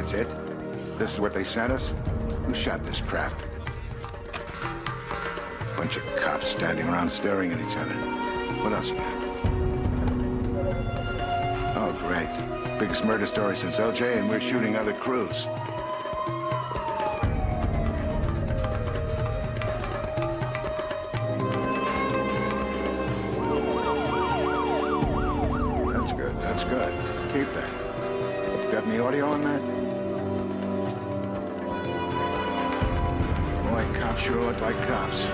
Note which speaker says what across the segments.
Speaker 1: That's it? This is what they sent us? Who shot this crap? Bunch of cops standing around staring at each other. What else you got? Oh, great. Biggest murder story since LJ, and we're shooting other crews. That's good. Keep that. Got any audio on that? Boy, cops sure look like cops.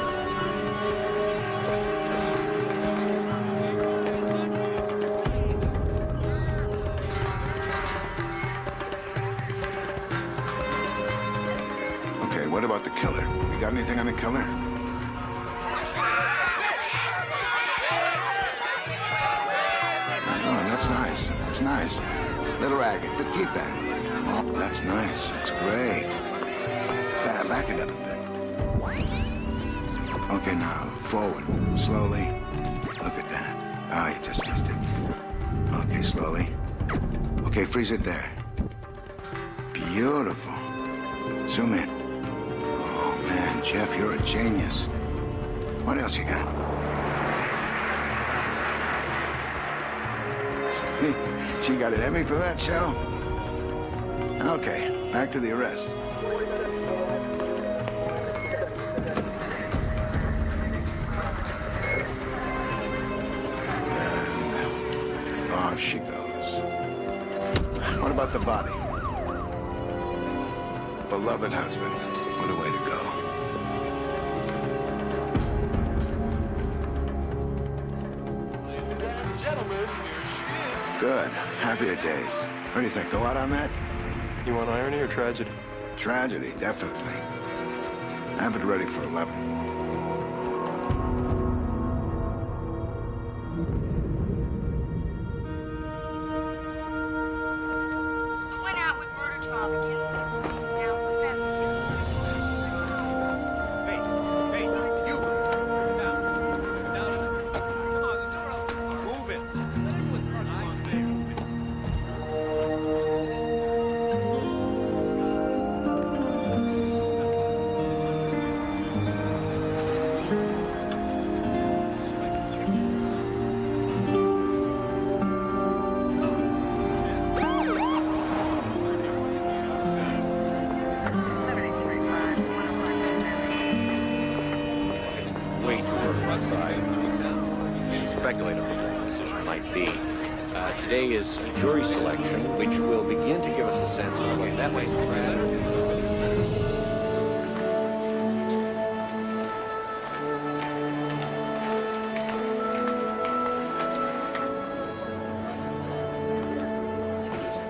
Speaker 1: Okay, what about the killer? You got anything on the killer? That's nice. It's nice. Little ragged, but keep that. Oh, that's nice. It's great. Back it up a bit. Okay, now, forward. Slowly. Look at that. Ah, you just missed it. Okay, slowly. Okay, freeze it there. Beautiful. Zoom in. Oh, man, Jeff, you're a genius. What else you got? She got an Emmy for that show? Okay, back to the arrest. And off she goes. What about the body? Beloved husband. What a way to go.
Speaker 2: Ladies and gentlemen,
Speaker 1: Good. Happier days. What do you think? Go out on that?
Speaker 2: you want irony or tragedy?
Speaker 1: Tragedy, definitely. Have it ready for 11.
Speaker 3: Went out with murder trial against this town professor.
Speaker 4: Hey, you! Down. Come on, there's nowhere else to park. Move it.
Speaker 5: Way too early to decide. We can speculate on what the decision might be. Today is jury selection, which will begin to give us a sense of what that might be.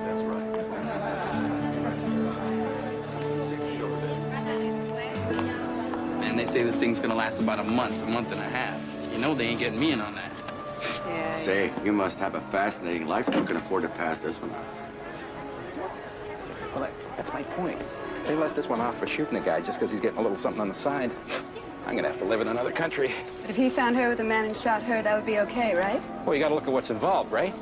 Speaker 5: That's right.
Speaker 6: Man, they say this thing's gonna last about a month and a half. You know they ain't getting me in on that.
Speaker 3: Yeah.
Speaker 7: Say, you must have a fascinating life if you can afford to pass this one off.
Speaker 8: Well, that's my point. If they let this one off for shooting a guy just because he's getting a little something on the side, I'm gonna have to live in another country.
Speaker 9: But if he found her with a man and shot her, that would be okay, right?
Speaker 8: Well, you gotta look at what's involved, right?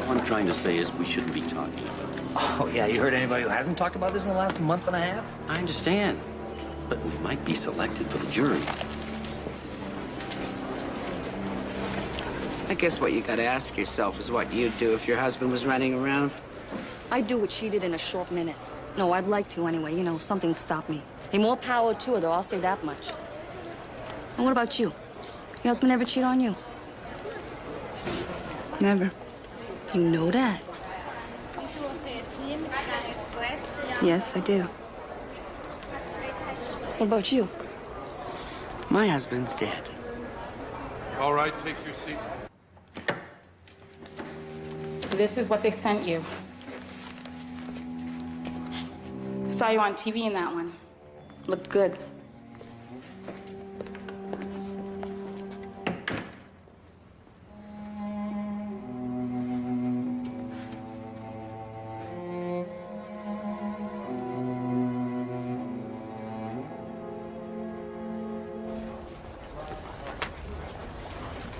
Speaker 7: What I'm trying to say is we shouldn't be talking about it.
Speaker 10: Oh, yeah, you heard anybody who hasn't talked about this in the last month and a half?
Speaker 7: I understand, but we might be selected for the jury.
Speaker 11: I guess what you gotta ask yourself is what you'd do if your husband was running around.
Speaker 3: I'd do what she did in a short minute. No, I'd like to anyway. You know, something stopped me. Hey, more power to her, though. I'll say that much. And what about you? Your husband ever cheat on you?
Speaker 9: Never.
Speaker 3: You know that?
Speaker 9: Yes, I do.
Speaker 3: What about you?
Speaker 11: My husband's dead.
Speaker 2: All right, take your seats.
Speaker 12: This is what they sent you. Saw you on TV in that one. Looked good.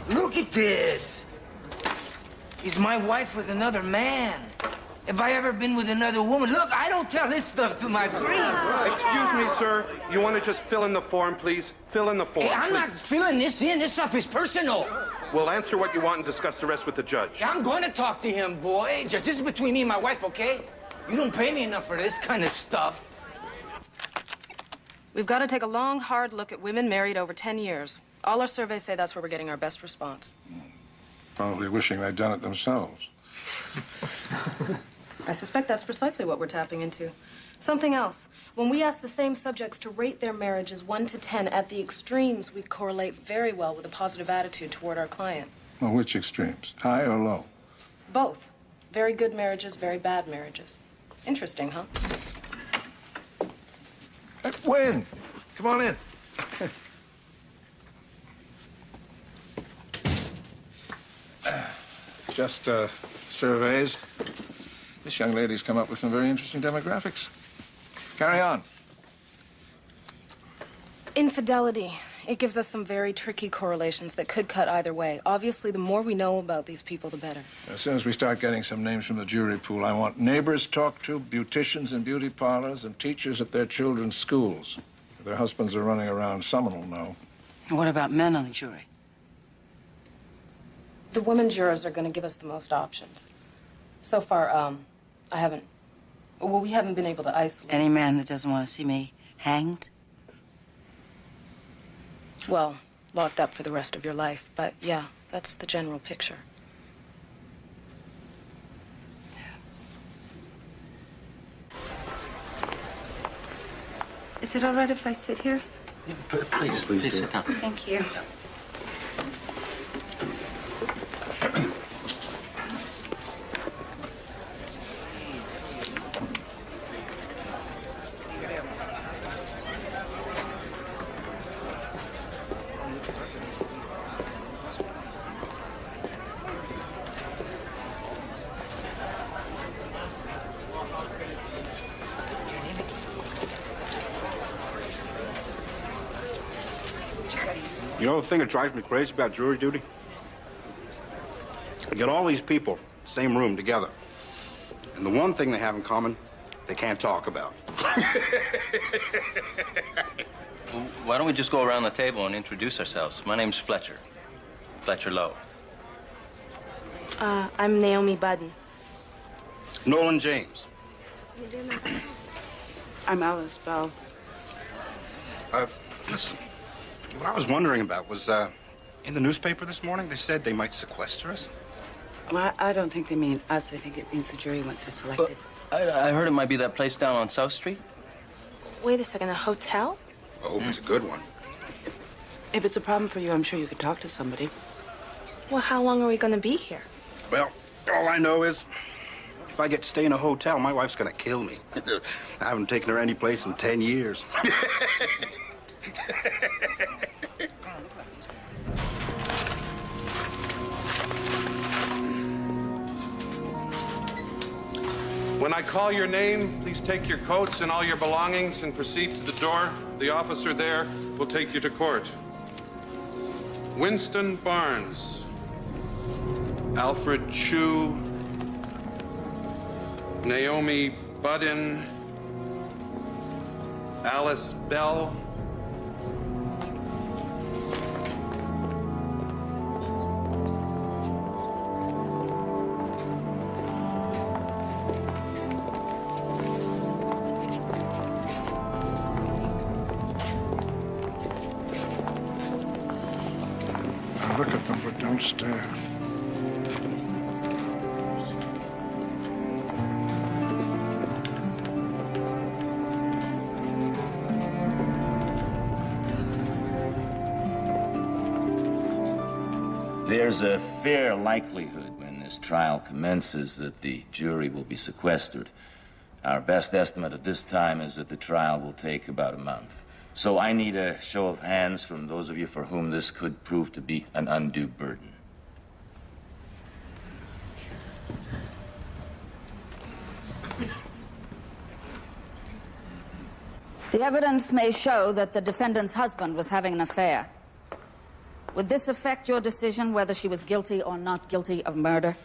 Speaker 10: Look at this! Is my wife with another man? Have I ever been with another woman? Look, I don't tell this stuff to my priest.
Speaker 2: Excuse me, sir. You want to just fill in the form, please? Fill in the form,
Speaker 10: Hey, I'm
Speaker 2: please.
Speaker 10: not filling this in. This stuff is personal.
Speaker 2: We'll answer what you want and discuss the rest with the judge.
Speaker 10: I'm going to talk to him, boy. Just this is between me and my wife, okay? You don't pay me enough for this kind of stuff.
Speaker 13: We've got to take a long, hard look at women married over 10 years. All our surveys say that's where we're getting our best response.
Speaker 14: Probably wishing they'd done it themselves.
Speaker 13: I suspect that's precisely what we're tapping into. Something else. When we ask the same subjects to rate their marriages 1 to 10, at the extremes, we correlate very well with a positive attitude toward our client.
Speaker 14: Well, which extremes? High or low?
Speaker 13: Both. Very good marriages, very bad marriages. Interesting, huh?
Speaker 14: Hey, Wayne, come on in. Just surveys. This young lady's come up with some very interesting demographics. Carry on.
Speaker 13: Infidelity. It gives us some very tricky correlations that could cut either way. Obviously, the more we know about these people, the better.
Speaker 14: As soon as we start getting some names from the jury pool, I want neighbors talked to, beauticians in beauty parlors, and teachers at their children's schools. If their husbands are running around, someone will know.
Speaker 15: What about men on the jury?
Speaker 13: The women jurors are going to give us the most options. So far, we haven't been able to isolate.
Speaker 15: Any man that doesn't want to see me hanged?
Speaker 13: Well, locked up for the rest of your life. But yeah, that's the general picture.
Speaker 9: Is it all right if I sit here?
Speaker 7: Please
Speaker 15: sit down.
Speaker 9: Thank you.
Speaker 16: You know the thing that drives me crazy about jury duty? You get all these people, same room together. And the one thing they have in common, they can't talk about.
Speaker 17: Well, why don't we just go around the table and introduce ourselves? My name's Fletcher. Fletcher Lowe.
Speaker 12: I'm Naomi Budden.
Speaker 16: Nolan James.
Speaker 9: I'm Alice Bell.
Speaker 16: Listen, what I was wondering about was, in the newspaper this morning, they said they might sequester us.
Speaker 15: Well, I don't think they mean us. I think it means the jury once they're selected.
Speaker 17: I heard it might be that place down on South Street.
Speaker 12: Wait a second, a hotel?
Speaker 16: I hope it's a good one.
Speaker 15: If it's a problem for you, I'm sure you could talk to somebody.
Speaker 12: Well, how long are we going to be here?
Speaker 16: Well, all I know is, if I get to stay in a hotel, my wife's gonna kill me. I haven't taken her any place in 10 years.
Speaker 2: When I call your name, please take your coats and all your belongings and proceed to the door. The officer there will take you to court. Winston Barnes, Alfred Chu, Naomi Budden, Alice Bell,
Speaker 14: Now look at them, but don't stare.
Speaker 18: There's a fair likelihood when this trial commences that the jury will be sequestered. Our best estimate at this time is that the trial will take about a month. So I need a show of hands from those of you for whom this could prove to be an undue burden.
Speaker 19: The evidence may show that the defendant's husband was having an affair. Would this affect your decision whether she was guilty or not guilty of murder?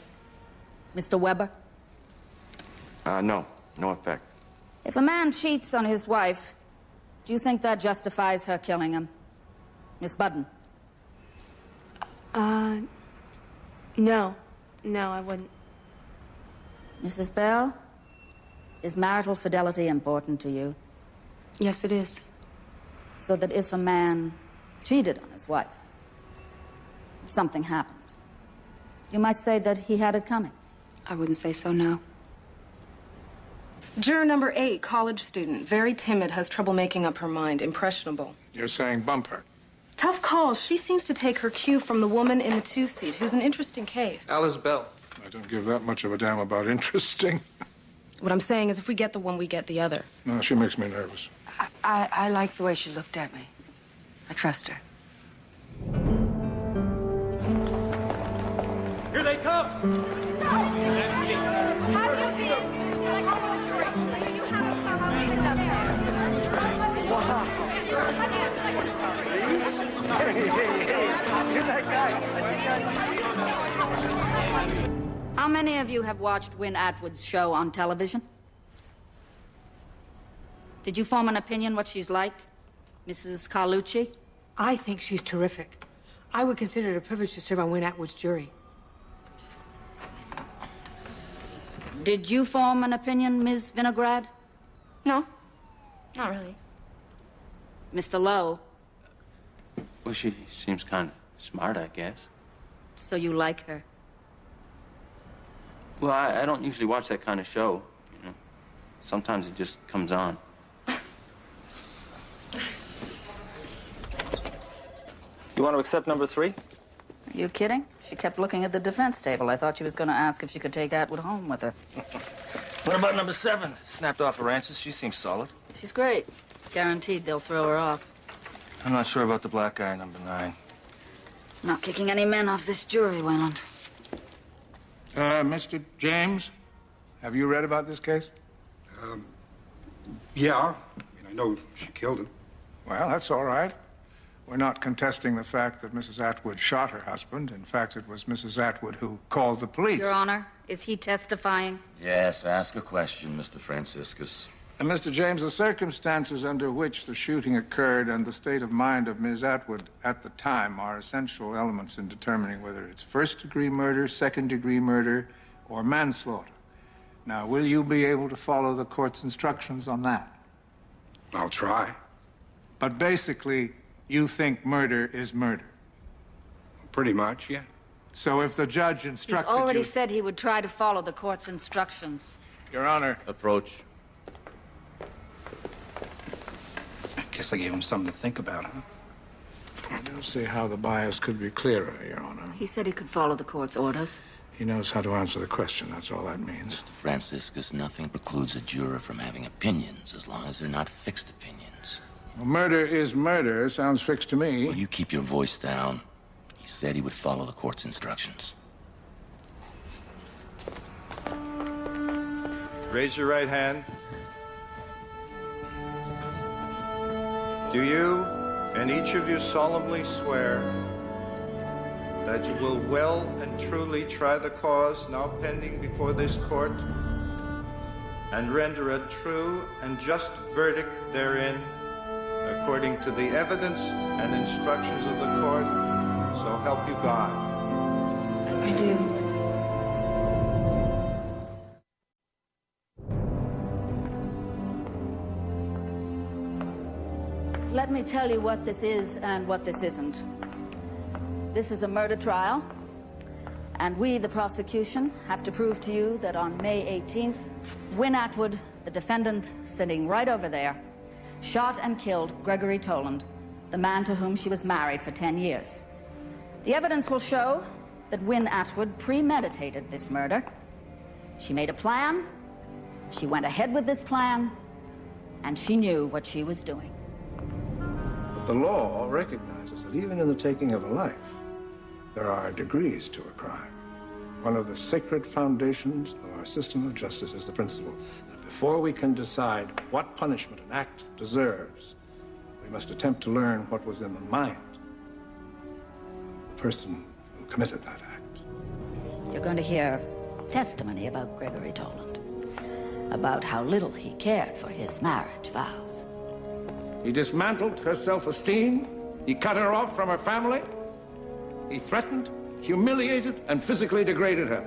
Speaker 19: Mr. Weber?
Speaker 7: No effect.
Speaker 19: If a man cheats on his wife, do you think that justifies her killing him? Miss Budden?
Speaker 12: No. No, I wouldn't.
Speaker 19: Mrs. Bell, is marital fidelity important to you?
Speaker 12: Yes, it is.
Speaker 19: So that if a man cheated on his wife, something happened, you might say that he had it coming.
Speaker 12: I wouldn't say so, no.
Speaker 13: Juror number 8, college student. Very timid, has trouble making up her mind. Impressionable.
Speaker 14: You're saying bump her?
Speaker 13: Tough calls. She seems to take her cue from the woman in the 2-seat, who's an interesting case.
Speaker 14: Alice Bell. I don't give that much of a damn about interesting.
Speaker 13: What I'm saying is if we get the one, we get the other.
Speaker 14: No, she makes me nervous.
Speaker 15: I like the way she looked at me. I trust her.
Speaker 4: Here they come!
Speaker 19: How many of you have watched Wynne Atwood's show on television? Did you form an opinion what she's like, Mrs. Carlucci?
Speaker 20: I think she's terrific. I would consider it a privilege to serve on Wynne Atwood's jury.
Speaker 19: Did you form an opinion, Ms. Vinograd?
Speaker 13: No, not really.
Speaker 19: Mr. Lowe?
Speaker 17: Well, she seems kind of smart, I guess.
Speaker 19: So you like her?
Speaker 17: Well, I don't usually watch that kind of show, you know. Sometimes it just comes on.
Speaker 8: You want to accept number 3?
Speaker 19: Are you kidding? She kept looking at the defense table. I thought she was going to ask if she could take Atwood home with her.
Speaker 8: What about number 7? Snapped off her ranches. She seems solid.
Speaker 19: She's great. Guaranteed they'll throw her off.
Speaker 8: I'm not sure about the black guy, number 9.
Speaker 19: Not kicking any men off this jury, Wayland.
Speaker 14: Mr. James, have you read about this case?
Speaker 16: Yeah. I know she killed him.
Speaker 14: Well, that's all right. We're not contesting the fact that Mrs. Atwood shot her husband. In fact, it was Mrs. Atwood who called the police.
Speaker 19: Your Honor, is he testifying?
Speaker 18: Yes, ask a question, Mr. Franciscus.
Speaker 14: And Mr. James, the circumstances under which the shooting occurred and the state of mind of Ms. Atwood at the time are essential elements in determining whether it's first-degree murder, second-degree murder, or manslaughter. Now, will you be able to follow the court's instructions on that?
Speaker 16: I'll try.
Speaker 14: But basically, you think murder is murder?
Speaker 16: Pretty much, yeah.
Speaker 14: So if the judge instructed
Speaker 19: He's already
Speaker 14: you...
Speaker 19: said he would try to follow the court's instructions.
Speaker 14: Your Honor.
Speaker 18: Approach.
Speaker 16: Guess I gave him something to think about, huh?
Speaker 14: I don't see how the bias could be clearer, Your Honor.
Speaker 19: He said he could follow the court's orders.
Speaker 14: He knows how to answer the question, that's all that means.
Speaker 18: Mr. Franciscus, nothing precludes a juror from having opinions as long as they're not fixed opinions.
Speaker 14: Well, murder is murder. Sounds fixed to me.
Speaker 18: Will you keep your voice down? He said he would follow the court's instructions.
Speaker 21: Raise your right hand. Do you and each of you solemnly swear that you will well and truly try the cause now pending before this court and render a true and just verdict therein according to the evidence and instructions of the court, so help you God?
Speaker 15: I do.
Speaker 19: Let me tell you what this is and what this isn't. This is a murder trial, and we, the prosecution, have to prove to you that on May 18th, Wynne Atwood, the defendant sitting right over there, shot and killed Gregory Toland, the man to whom she was married for 10 years. The evidence will show that Wynne Atwood premeditated this murder. She made a plan, she went ahead with this plan, and she knew what she was doing.
Speaker 14: The law recognizes that even in the taking of a life, there are degrees to a crime. One of the sacred foundations of our system of justice is the principle that before we can decide what punishment an act deserves, we must attempt to learn what was in the mind of the person who committed that act.
Speaker 19: You're going to hear testimony about Gregory Toland. about how little he cared for his marriage vows.
Speaker 14: He dismantled her self-esteem. He cut her off from her family. He threatened, humiliated, and physically degraded her.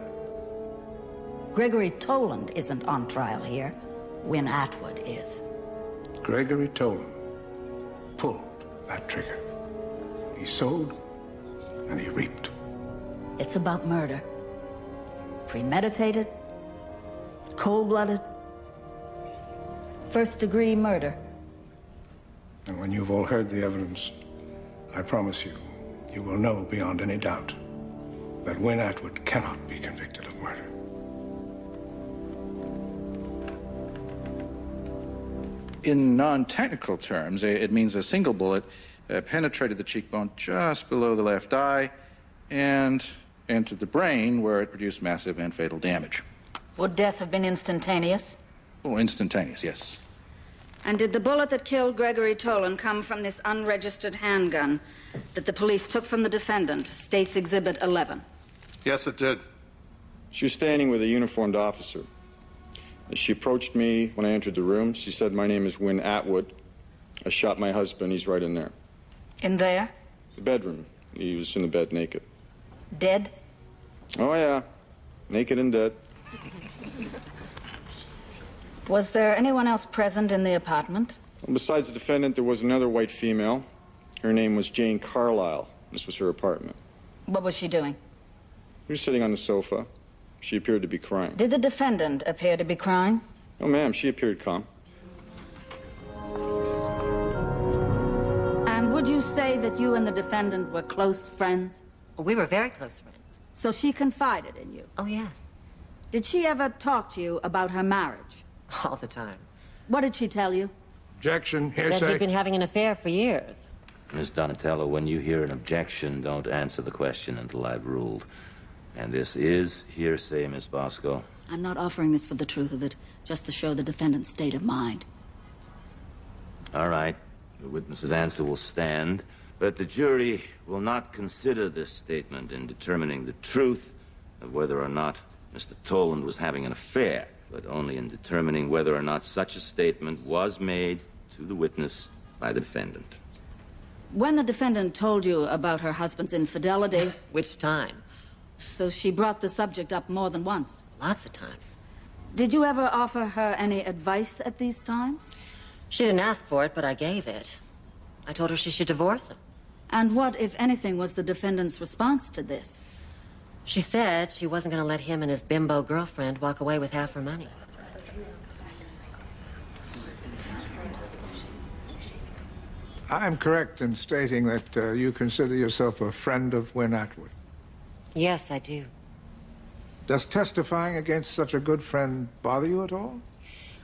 Speaker 19: Gregory Toland isn't on trial here. Wynne Atwood is.
Speaker 14: Gregory Toland pulled that trigger. He sowed and he reaped.
Speaker 19: It's about murder. Premeditated, cold-blooded, first-degree murder.
Speaker 14: And when you've all heard the evidence, I promise you, you will know beyond any doubt that Wynne Atwood cannot be convicted of murder.
Speaker 16: In non-technical terms, it means a single bullet penetrated the cheekbone just below the left eye and entered the brain, where it produced massive and fatal damage.
Speaker 19: Would death have been instantaneous?
Speaker 16: Oh, instantaneous, yes.
Speaker 19: And did the bullet that killed Gregory Toland come from this unregistered handgun that the police took from the defendant, State's Exhibit 11?
Speaker 2: Yes, it did.
Speaker 1: She was standing with a uniformed officer. As she approached me when I entered the room, she said, "My name is Wynne Atwood. I shot my husband. He's right in there."
Speaker 19: In there?
Speaker 1: The bedroom. He was in the bed naked.
Speaker 19: Dead?
Speaker 1: Oh, yeah. Naked and dead.
Speaker 19: Was there anyone else present in the apartment?
Speaker 1: Well, besides the defendant, there was another white female. Her name was Jane Carlisle. This was her apartment.
Speaker 19: What was she doing?
Speaker 1: She was sitting on the sofa. She appeared to be crying.
Speaker 19: Did the defendant appear to be crying?
Speaker 1: Oh, ma'am, she appeared calm.
Speaker 19: And would you say that you and the defendant were close friends?
Speaker 22: We were very close friends.
Speaker 19: So she confided in you?
Speaker 22: Oh, yes.
Speaker 19: Did she ever talk to you about her marriage?
Speaker 22: All the time.
Speaker 19: What did she tell you?
Speaker 14: Objection,
Speaker 22: That
Speaker 14: hearsay.
Speaker 22: he'd been having an affair for years.
Speaker 18: Miss Donatello, when you hear an objection, don't answer the question until I've ruled. And this is hearsay, Miss Bosco.
Speaker 19: I'm not offering this for the truth of it, just to show the defendant's state of mind.
Speaker 18: All right. The witness's answer will stand, but the jury will not consider this statement in determining the truth of whether or not Mr. Toland was having an affair, but only in determining whether or not such a statement was made to the witness by the defendant.
Speaker 19: When the defendant told you about her husband's infidelity...
Speaker 22: Which time?
Speaker 19: So she brought the subject up more than once?
Speaker 22: Lots of times.
Speaker 19: Did you ever offer her any advice at these times?
Speaker 22: She didn't ask for it, but I gave it. I told her she should divorce him.
Speaker 19: And what, if anything, was the defendant's response to this?
Speaker 22: She said she wasn't going to let him and his bimbo girlfriend walk away with half her money.
Speaker 14: I'm correct in stating that you consider yourself a friend of Wynne Atwood.
Speaker 22: Yes, I do.
Speaker 14: Does testifying against such a good friend bother you at all?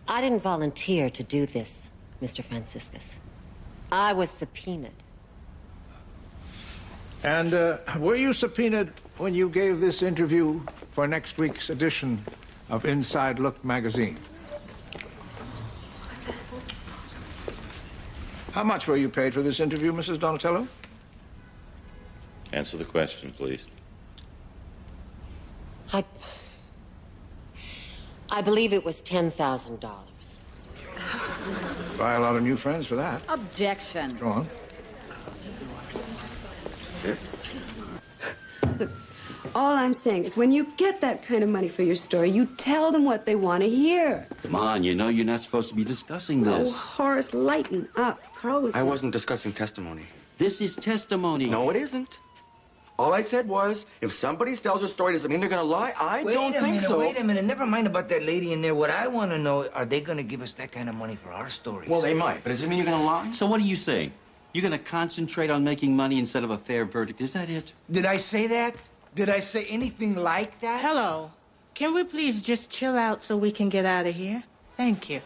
Speaker 22: I didn't volunteer to do this, Mr. Franciscus. I was subpoenaed.
Speaker 14: And were you subpoenaed when you gave this interview for next week's edition of Inside Look magazine? How much were you paid for this interview, Mrs. Donatello?
Speaker 18: Answer the question, please.
Speaker 22: I believe it was $10,000.
Speaker 14: Buy a lot of new friends for that.
Speaker 19: Objection.
Speaker 14: Go on.
Speaker 9: All I'm saying is when you get that kind of money for your story, you tell them what they want to hear.
Speaker 7: Come on, you know you're not supposed to be discussing this.
Speaker 9: Oh, Horace, lighten up. Carl was
Speaker 7: I
Speaker 9: just...
Speaker 7: wasn't discussing testimony.
Speaker 17: This is testimony.
Speaker 7: No, it isn't. All I said was, if somebody sells a story, does it mean they're gonna lie? I don't think so.
Speaker 10: Wait a minute. Never mind about that lady in there. What I want to know, are they going to give us that kind of money for our stories?
Speaker 7: Well, they might, but does it mean you're gonna lie?
Speaker 17: So what are you saying? You're going to concentrate on making money instead of a fair verdict. Is that it?
Speaker 10: Did I say that? Did I say anything like that?
Speaker 23: Hello. Can we please just chill out so we can get out of here? Thank you.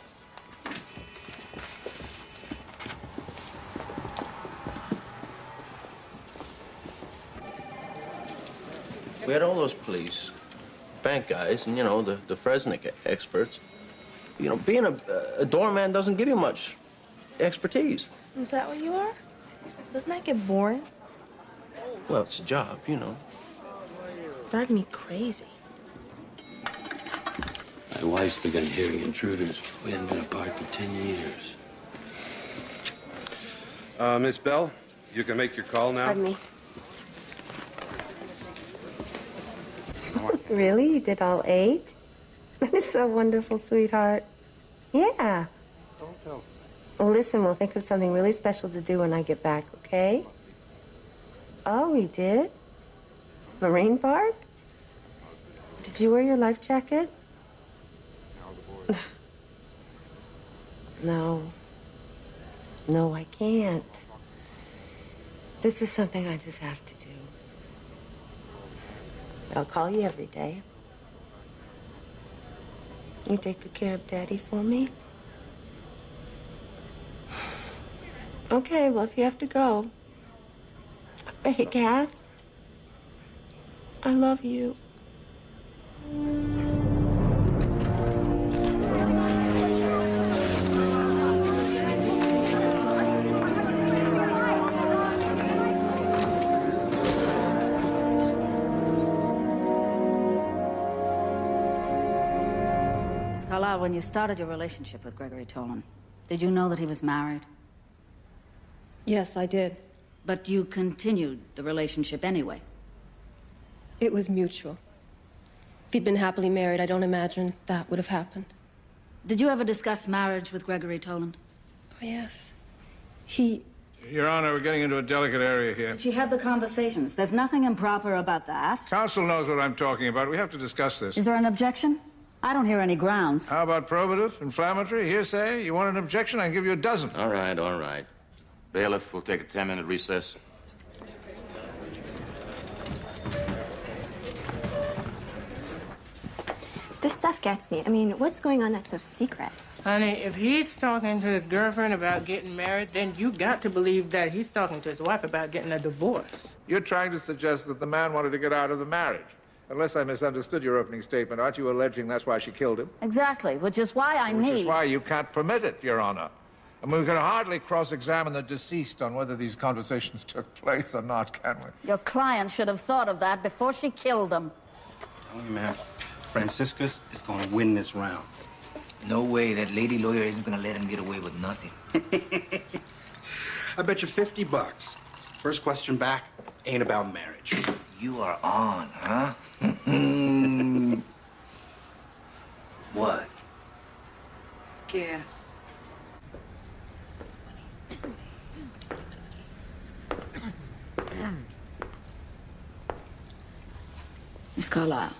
Speaker 17: We had all those police, bank guys, and, you know, the Fresnick experts. You know, being a doorman doesn't give you much expertise.
Speaker 13: Is that what you are? Doesn't that get boring?
Speaker 17: Well, it's a job, you know.
Speaker 13: Drive me crazy.
Speaker 3: My wife's begun hearing intruders. We haven't been apart for 10 years.
Speaker 2: Miss Bell, you can make your call now.
Speaker 5: Pardon me. Really? You did all 8? That is so wonderful, sweetheart. Yeah. Well, listen, we'll think of something really special to do when I get back, okay? Oh, we did? Marine Park? Did you wear your life jacket? No. No, I can't. This is something I just have to do. I'll call you every day. You take good care of Daddy for me? Okay, well, if you have to go. Hey, Kath. I love you.
Speaker 19: Miss Carlisle, when you started your relationship with Gregory Tolan, did you know that he was married?
Speaker 13: Yes, I did.
Speaker 19: But you continued the relationship anyway.
Speaker 13: It was mutual. If he'd been happily married, I don't imagine that would have happened.
Speaker 19: Did you ever discuss marriage with Gregory Tolan?
Speaker 13: Oh, yes. He...
Speaker 14: Your Honor, we're getting into a delicate area here.
Speaker 19: Did she have the conversations? There's nothing improper about that.
Speaker 14: Counsel knows what I'm talking about. We have to discuss this.
Speaker 19: Is there an objection? I don't hear any grounds.
Speaker 14: How about probative, inflammatory, hearsay? You want an objection? I can give you a dozen.
Speaker 18: All right, all right. Bailiff, we'll take a 10-minute recess.
Speaker 6: This stuff gets me. I mean, what's going on that's so secret?
Speaker 23: Honey, if he's talking to his girlfriend about getting married, then you got to believe that he's talking to his wife about getting a divorce.
Speaker 14: You're trying to suggest that the man wanted to get out of the marriage. Unless I misunderstood your opening statement, aren't you alleging that's why she killed him?
Speaker 19: Exactly, which is why
Speaker 14: Which is why you can't permit it, Your Honor. And we can hardly cross-examine the deceased on whether these conversations took place or not, can we?
Speaker 19: Your client should have thought of that before she killed him.
Speaker 24: Tell you, man, Franciscus is gonna win this round.
Speaker 10: No way. That lady lawyer isn't gonna let him get away with nothing.
Speaker 24: I bet you $50. First question back ain't about marriage.
Speaker 10: You are on, huh? What?
Speaker 15: Guess.
Speaker 19: Miss Carlisle,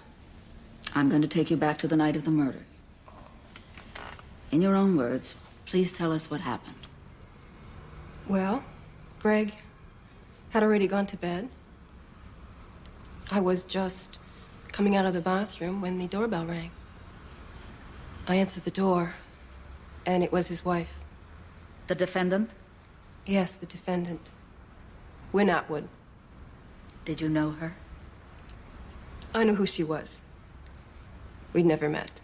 Speaker 19: I'm going to take you back to the night of the murders. In your own words, please tell us what happened.
Speaker 13: Well, Greg had already gone to bed. I was just coming out of the bathroom when the doorbell rang. I answered the door, and it was his wife.
Speaker 19: The defendant?
Speaker 13: Yes, the defendant. Wynn Atwood.
Speaker 19: Did you know her?
Speaker 13: I knew who she was. We'd never met.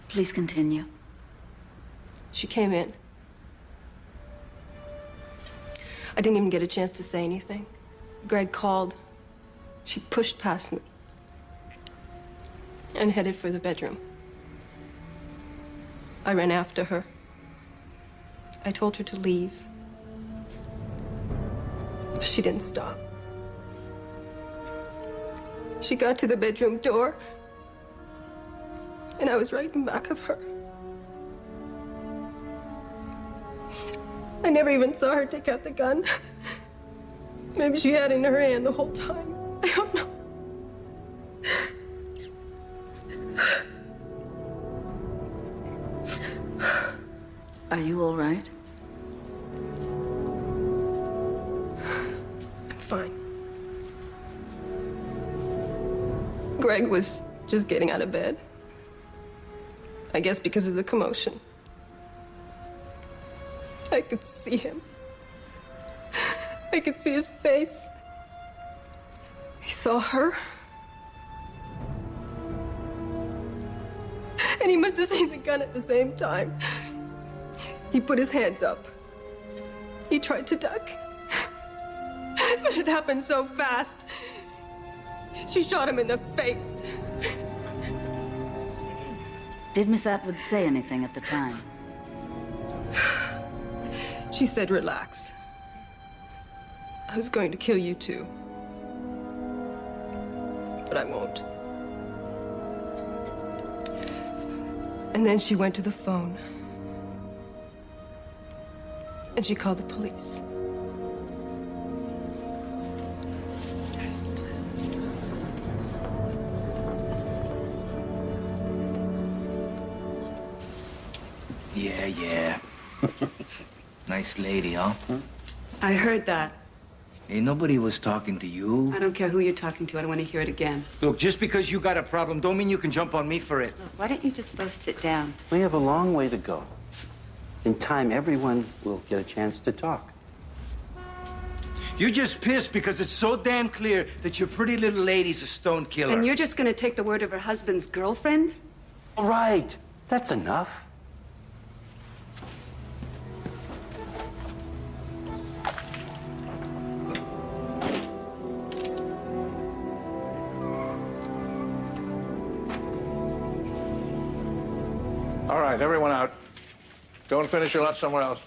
Speaker 19: Please continue.
Speaker 13: She came in. I didn't even get a chance to say anything. Greg called. She pushed past me and headed for the bedroom. I ran after her. I told her to leave. She didn't stop. She got to the bedroom door, and I was right in back of her. I never even saw her take out the gun. Maybe she had it in her hand the whole time. I don't know.
Speaker 19: Are you all right?
Speaker 13: Fine. Greg was just getting out of bed. I guess because of the commotion. I could see him. I could see his face. He saw her. And he must have seen the gun at the same time. He put his hands up. He tried to duck. But it happened so fast. She shot him in the face.
Speaker 19: Did Miss Atwood say anything at the time?
Speaker 13: She said, relax. I was going to kill you too. But I won't. And then she went to the phone. And she called the police.
Speaker 10: Yeah. Nice lady, huh?
Speaker 9: I heard that.
Speaker 10: Hey, nobody was talking to you.
Speaker 9: I don't care who you're talking to. I don't want to hear it again.
Speaker 10: Look, just because you got a problem don't mean you can jump on me for it.
Speaker 15: Why don't you just both sit down?
Speaker 3: We have a long way to go. In time, everyone will get a chance to talk.
Speaker 10: You're just pissed because it's so damn clear that your pretty little lady's a stone killer.
Speaker 9: And you're just going to take the word of her husband's girlfriend?
Speaker 3: All right, that's enough.
Speaker 14: All right, everyone out. Go and finish your lunch somewhere else.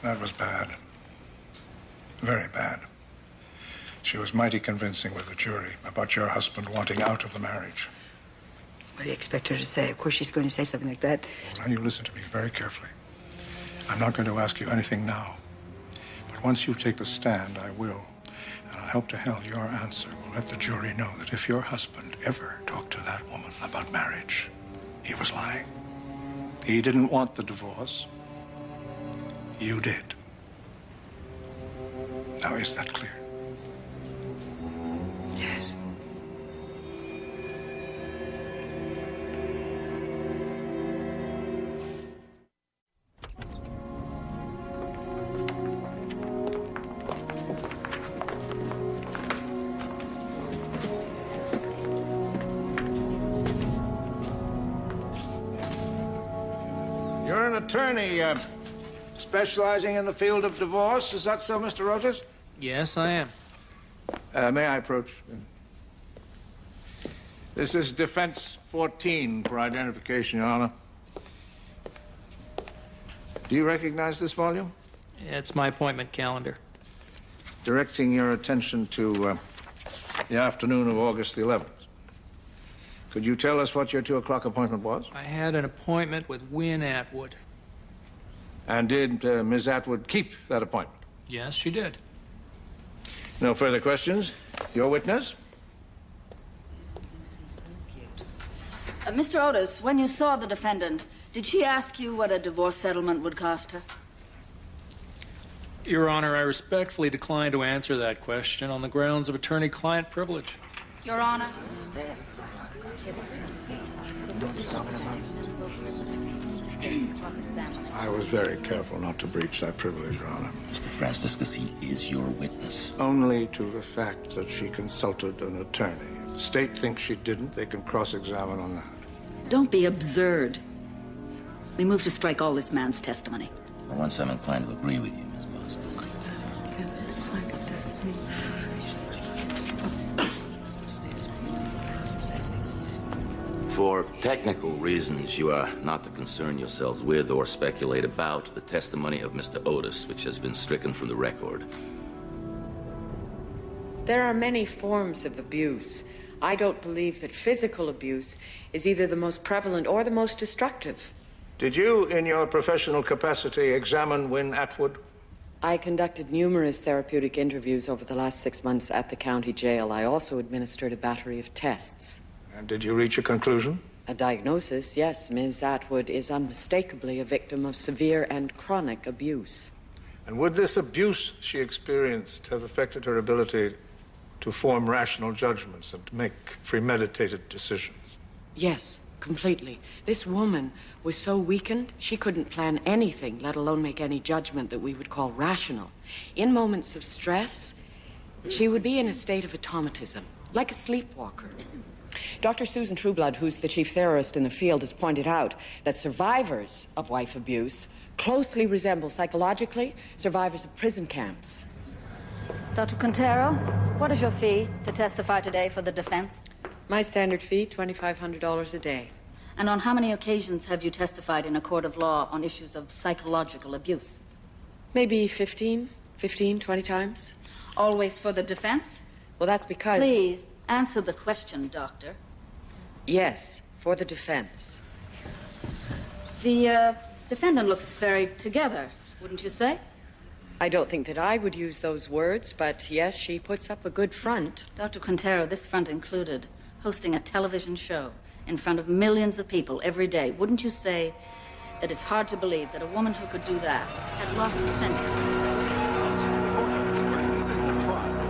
Speaker 14: That was bad. Very bad. She was mighty convincing with the jury about your husband wanting out of the marriage.
Speaker 15: What do you expect her to say? Of course she's going to say something like that.
Speaker 14: Now you listen to me very carefully. I'm not going to ask you anything now. But once you take the stand, I will. And I hope to hell your answer will let the jury know that if your husband ever talked to that woman about marriage, he was lying. He didn't want the divorce. You did. Now, is that clear?
Speaker 15: Yes.
Speaker 14: You're an attorney, specializing in the field of divorce. Is that so, Mr. Otis?
Speaker 4: Yes, I am.
Speaker 14: May I approach? This is Defense 14 for identification, Your Honor. Do you recognize this volume?
Speaker 4: It's my appointment calendar.
Speaker 14: Directing your attention to the afternoon of August the 11th. Could you tell us what your 2 o'clock appointment was?
Speaker 4: I had an appointment with Wynne Atwood.
Speaker 14: And did Ms. Atwood keep that appointment?
Speaker 4: Yes, she did.
Speaker 14: No further questions? Your witness?
Speaker 19: Mr. Otis, when you saw the defendant, did she ask you what a divorce settlement would cost her?
Speaker 4: Your Honor, I respectfully decline to answer that question on the grounds of attorney-client privilege.
Speaker 19: Your Honor.
Speaker 14: I was very careful not to breach that privilege, Your Honor.
Speaker 18: Mr. Franciscus, he is your witness.
Speaker 14: Only to the fact that she consulted an attorney. If the state thinks she didn't, they can cross-examine on that.
Speaker 19: Don't be absurd. We move to strike all this man's testimony.
Speaker 18: For once, I'm inclined to agree with you, Ms. Boston. For technical reasons, you are not to concern yourselves with or speculate about the testimony of Mr. Otis, which has been stricken from the record.
Speaker 15: There are many forms of abuse. I don't believe that physical abuse is either the most prevalent or the most destructive.
Speaker 14: Did you, in your professional capacity, examine Wynne Atwood?
Speaker 15: I conducted numerous therapeutic interviews over the last 6 months at the county jail. I also administered a battery of tests.
Speaker 14: And did you reach a conclusion?
Speaker 15: A diagnosis, yes. Ms. Atwood is unmistakably a victim of severe and chronic abuse.
Speaker 14: And would this abuse she experienced have affected her ability to form rational judgments and to make premeditated decisions?
Speaker 15: Yes, completely. This woman was so weakened, she couldn't plan anything, let alone make any judgment that we would call rational. In moments of stress, she would be in a state of automatism, like a sleepwalker. Dr. Susan Trueblood, who's the chief theorist in the field, has pointed out that survivors of wife abuse closely resemble psychologically survivors of prison camps.
Speaker 19: Dr. Quintero, what is your fee to testify today for the defense?
Speaker 15: My standard fee, $2,500 a day.
Speaker 19: And on how many occasions have you testified in a court of law on issues of psychological abuse?
Speaker 15: Maybe 20 times.
Speaker 19: Always for the defense?
Speaker 15: Well, that's because...
Speaker 19: Please, answer the question, Doctor.
Speaker 15: Yes, for the defense.
Speaker 19: The defendant looks very together, wouldn't you say?
Speaker 15: I don't think that I would use those words, but yes, she puts up a good front.
Speaker 19: Dr. Quintero, this front included hosting a television show in front of millions of people every day. Wouldn't you say that it's hard to believe that a woman who could do that had lost a sense of herself?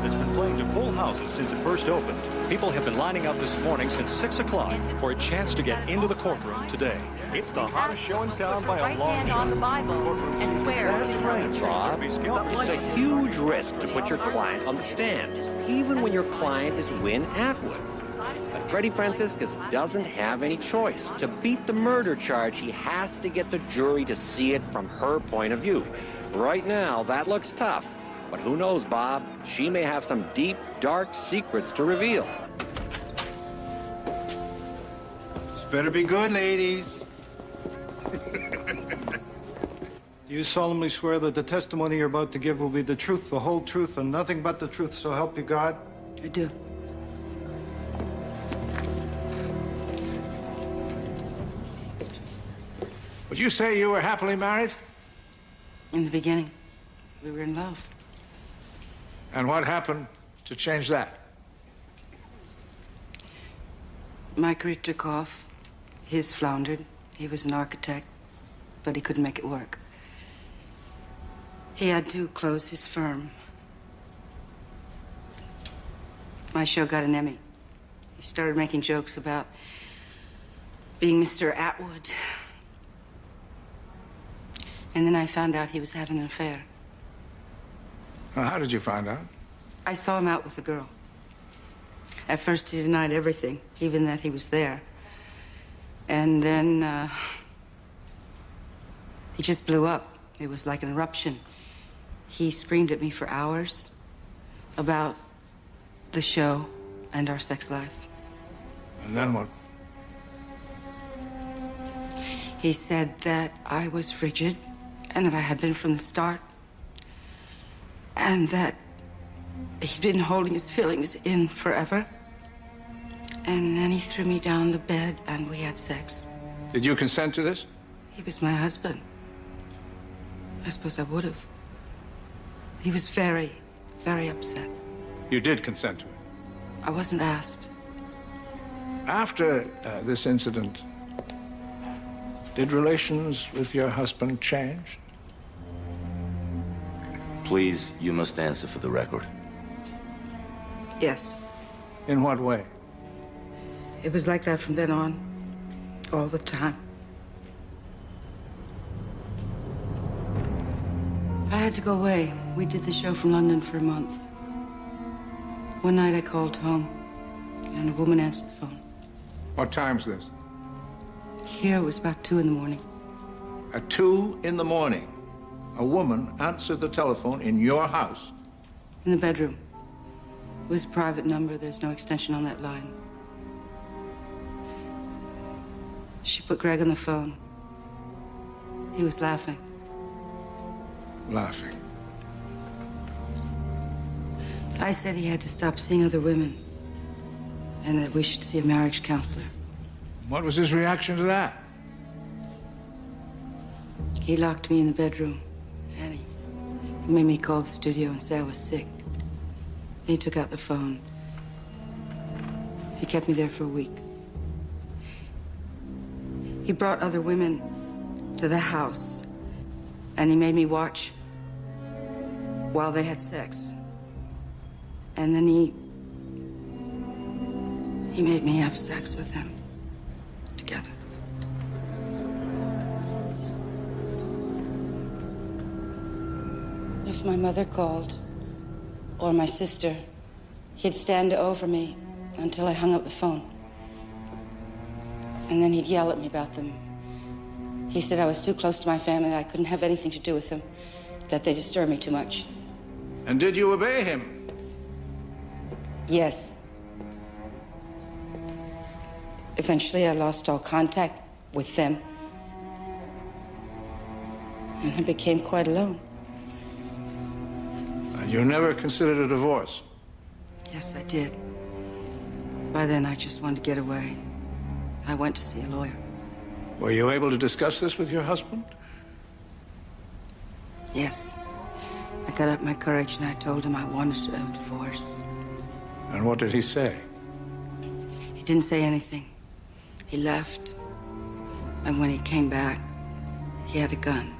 Speaker 8: It's been playing to full houses since it first opened. People have been lining up this morning since 6 o'clock for a chance to get into the courtroom today. It's the hottest show in town by a long shot.
Speaker 11: On the Bible and swear
Speaker 8: That's right, Bob. It's a huge risk to put your client on the stand, even when your client is Wynn Atwood. But Freddie Franciscus doesn't have any choice. To beat the murder charge, he has to get the jury to see it from her point of view. Right now, that looks tough. But who knows, Bob? She may have some deep, dark secrets to reveal.
Speaker 21: This better be good, ladies. Do you solemnly swear that the testimony you're about to give will be the truth, the whole truth, and nothing but the truth, so help you God?
Speaker 9: I do.
Speaker 14: Would you say you were happily married?
Speaker 9: In the beginning, we were in love.
Speaker 14: And what happened to change that?
Speaker 9: My career took off. His floundered. He was an architect, but he couldn't make it work. He had to close his firm. My show got an Emmy. He started making jokes about being Mr. Atwood. And then I found out he was having an affair.
Speaker 14: Well, how did you find out?
Speaker 9: I saw him out with a girl. At first, he denied everything, even that he was there. And then, he just blew up. It was like an eruption. He screamed at me for hours about the show and our sex life.
Speaker 14: And then what?
Speaker 9: He said that I was frigid and that I had been from the start. And that he'd been holding his feelings in forever. And then he threw me down on the bed and we had sex.
Speaker 14: Did you consent to this?
Speaker 9: He was my husband. I suppose I would have. He was very, very upset.
Speaker 14: You did consent to it?
Speaker 9: I wasn't asked.
Speaker 14: After this incident, did relations with your husband change?
Speaker 18: Please, you must answer for the record.
Speaker 9: Yes.
Speaker 14: In what way?
Speaker 9: It was like that from then on, all the time. I had to go away. We did the show from London for a month. One night I called home, and a woman answered the phone.
Speaker 14: What time's this?
Speaker 9: Here it was about 2 in the morning.
Speaker 14: At 2 in the morning, a woman answered the telephone in your house?
Speaker 9: In the bedroom. It was a private number. There's no extension on that line. She put Greg on the phone. He was laughing.
Speaker 14: Laughing?
Speaker 9: I said he had to stop seeing other women and that we should see a marriage counselor.
Speaker 14: What was his reaction to that?
Speaker 9: He locked me in the bedroom, and he made me call the studio and say I was sick. He took out the phone. He kept me there for a week. He brought other women to the house, and he made me watch while they had sex. And then he made me have sex with them together. If my mother called, or my sister, he'd stand over me until I hung up the phone. And then he'd yell at me about them. He said I was too close to my family, that I couldn't have anything to do with them, that they disturb me too much.
Speaker 14: And did you obey him?
Speaker 9: Yes. Eventually, I lost all contact with them. And I became quite alone.
Speaker 14: And you never considered a divorce?
Speaker 9: Yes, I did. By then, I just wanted to get away. I went to see a lawyer.
Speaker 14: Were you able to discuss this with your husband?
Speaker 9: Yes. I got up my courage and I told him I wanted a divorce.
Speaker 14: And what did he say?
Speaker 9: He didn't say anything. He left. And when he came back, he had a gun.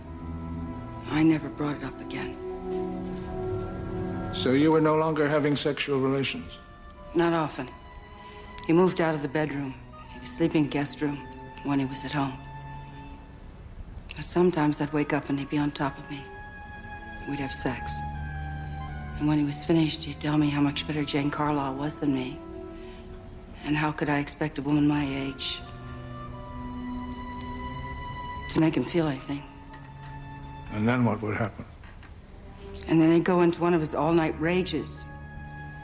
Speaker 9: I never brought it up again.
Speaker 14: So you were no longer having sexual relations?
Speaker 9: Not often. He moved out of the bedroom. He was sleeping in the guest room when he was at home. But sometimes I'd wake up and he'd be on top of me. We'd have sex. And when he was finished, he'd tell me how much better Jane Carlisle was than me. And how could I expect a woman my age to make him feel anything?
Speaker 14: And then what would happen?
Speaker 9: And then he'd go into one of his all-night rages.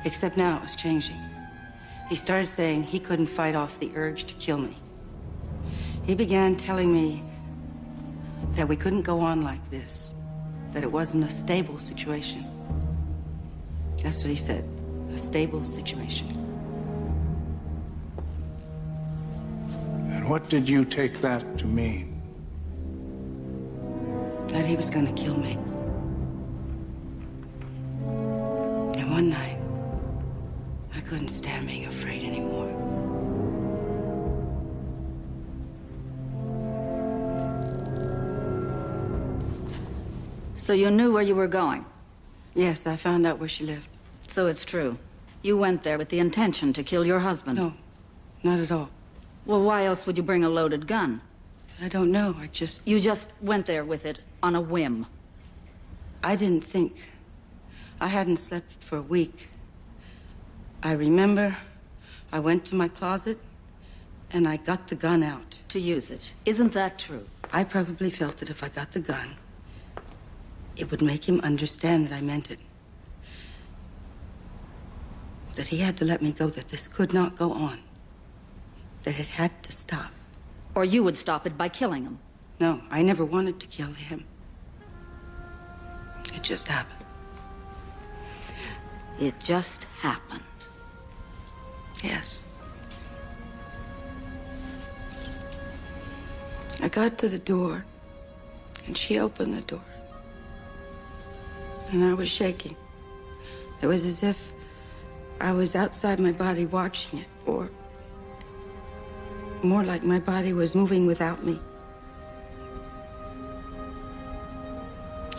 Speaker 9: Except now it was changing. He started saying he couldn't fight off the urge to kill me. He began telling me that we couldn't go on like this, that it wasn't a stable situation. That's what he said, a stable situation.
Speaker 14: And what did you take that to mean?
Speaker 9: That he was gonna kill me. And one night, I couldn't stand being afraid anymore.
Speaker 19: So you knew where you were going?
Speaker 9: Yes, I found out where she lived.
Speaker 19: So it's true. You went there with the intention to kill your husband?
Speaker 9: No, not at all.
Speaker 19: Well, why else would you bring a loaded gun?
Speaker 9: I don't know,
Speaker 19: You just went there with it on a whim.
Speaker 9: I didn't think. I hadn't slept for a week. I remember I went to my closet and I got the gun out.
Speaker 19: To use it. Isn't that true?
Speaker 9: I probably felt that if I got the gun, it would make him understand that I meant it. That he had to let me go, that this could not go on. That it had to stop.
Speaker 19: Or you would stop it by killing him.
Speaker 9: No, I never wanted to kill him. It just happened.
Speaker 19: It just happened.
Speaker 9: Yes. I got to the door, and she opened the door. And I was shaking. It was as if I was outside my body watching it, or more like my body was moving without me.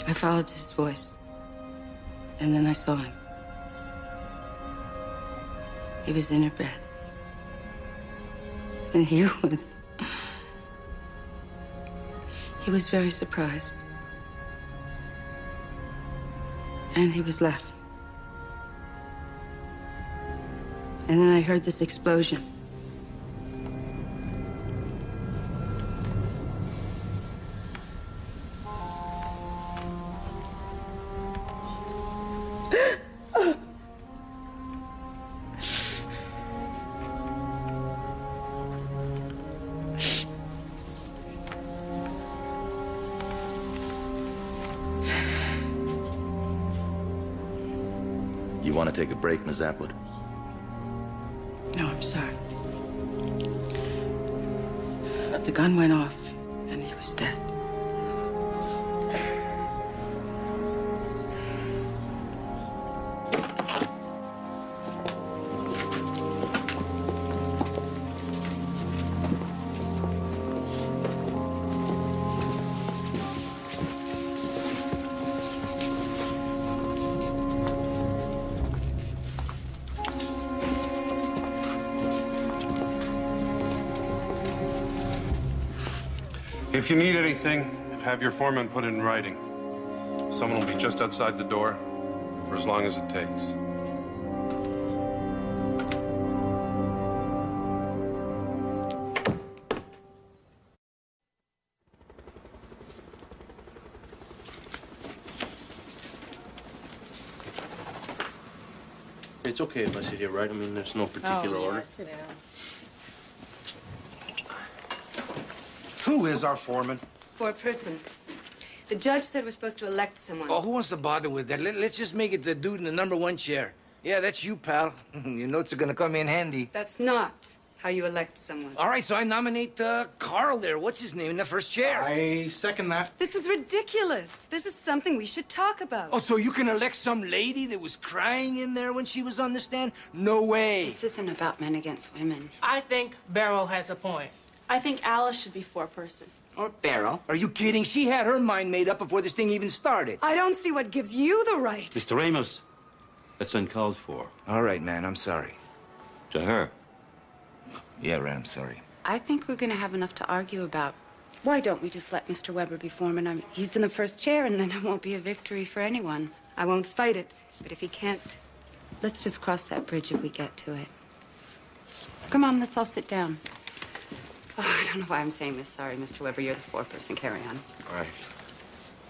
Speaker 9: I followed his voice, and then I saw him. He was in her bed. And he was very surprised. And he was laughing. And then I heard this explosion.
Speaker 1: You want to take a break, Miss Atwood?
Speaker 9: No, I'm sorry. The gun went off, and he was dead.
Speaker 2: If you need anything, have your foreman put it in writing. Someone will be just outside the door for as long as it takes.
Speaker 17: it's okay if I sit here, right? I mean, there's no particular order.
Speaker 23: Sit down.
Speaker 24: Who is our foreman?
Speaker 9: Four-person. The judge said we're supposed to elect someone.
Speaker 10: Oh, who wants to bother with that? Let's just make it the dude in the #1 chair. Yeah, that's you, pal. Your notes are gonna come in handy.
Speaker 9: That's not how you elect someone.
Speaker 10: All right, so I nominate Carl there. What's his name in the first chair?
Speaker 24: I second that.
Speaker 9: This is ridiculous. This is something we should talk about.
Speaker 10: Oh, so you can elect some lady that was crying in there when she was on the stand? No way.
Speaker 9: This isn't about men against women.
Speaker 23: I think Beryl has a point.
Speaker 11: I think Alice should be four-person.
Speaker 10: Or Beryl. Are you kidding? She had her mind made up before this thing even started.
Speaker 9: I don't see what gives you the right.
Speaker 3: Mr. Ramos, that's uncalled for.
Speaker 10: All right, man, I'm sorry.
Speaker 3: To her.
Speaker 10: Yeah, right, I'm sorry.
Speaker 9: I think we're going to have enough to argue about. Why don't we just let Mr. Weber be foreman? I mean, he's in the first chair, and then it won't be a victory for anyone. I won't fight it, but if he can't, let's just cross that bridge if we get to it. Come on, let's all sit down. Oh, I don't know why I'm saying this. Sorry, Mr. Weber, you're the four-person. Carry on.
Speaker 7: All right.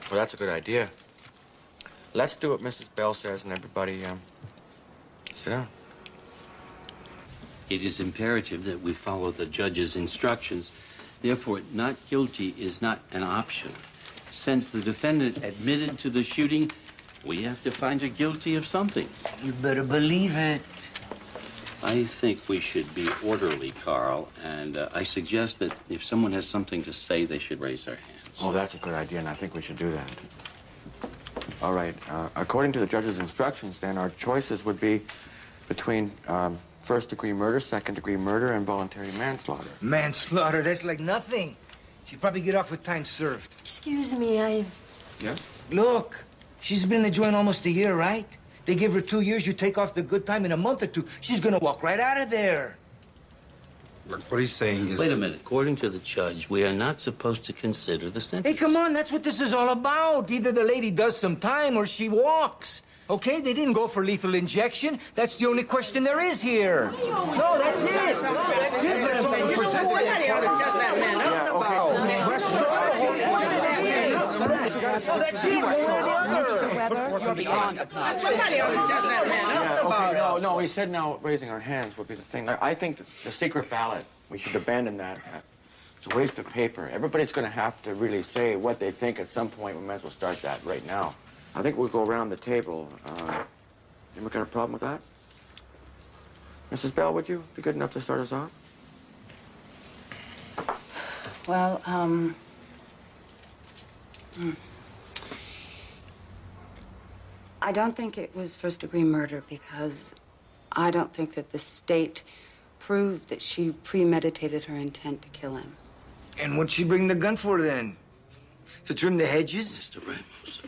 Speaker 7: Well, that's a good idea. Let's do what Mrs. Bell says, and everybody, sit down.
Speaker 3: It is imperative that we follow the judge's instructions. Therefore, not guilty is not an option. Since the defendant admitted to the shooting, we have to find her guilty of something.
Speaker 10: You better believe it.
Speaker 3: I think we should be orderly, Carl, and I suggest that if someone has something to say, they should raise their hands.
Speaker 7: Oh, that's a good idea, and I think we should do that. All right. According to the judge's instructions, then, our choices would be between first-degree murder, second-degree murder, and voluntary manslaughter.
Speaker 10: Manslaughter, that's like nothing. She'd probably get off with time served.
Speaker 6: Excuse me,
Speaker 7: Yeah?
Speaker 10: Look, she's been in the joint almost a year, right? They give her 2 years, you take off the good time in a month or two. She's gonna walk right out of there.
Speaker 24: Look, what he's saying is...
Speaker 3: Wait a minute. According to the judge, we are not supposed to consider the sentence.
Speaker 10: Hey, come on, that's what this is all about. Either the lady does some time or she walks. Okay, they didn't go for lethal injection. That's the only question there is here. No, that's it. No, that's it. That's all you presented.
Speaker 24: Yeah,
Speaker 10: Oh, that's it. One or the other.
Speaker 7: No, he said now raising our hands would be the thing. I think the secret ballot, we should abandon that. It's a waste of paper. Everybody's going to have to really say what they think at some point. We might as well start that right now. I think we'll go around the table. Anyone got a problem with that? Mrs. Bell, would you be good enough to start us off?
Speaker 9: Well, I don't think it was first-degree murder because I don't think that the state proved that she premeditated her intent to kill him.
Speaker 10: And what'd she bring the gun for then? To trim the hedges?
Speaker 3: Mr. Ramos.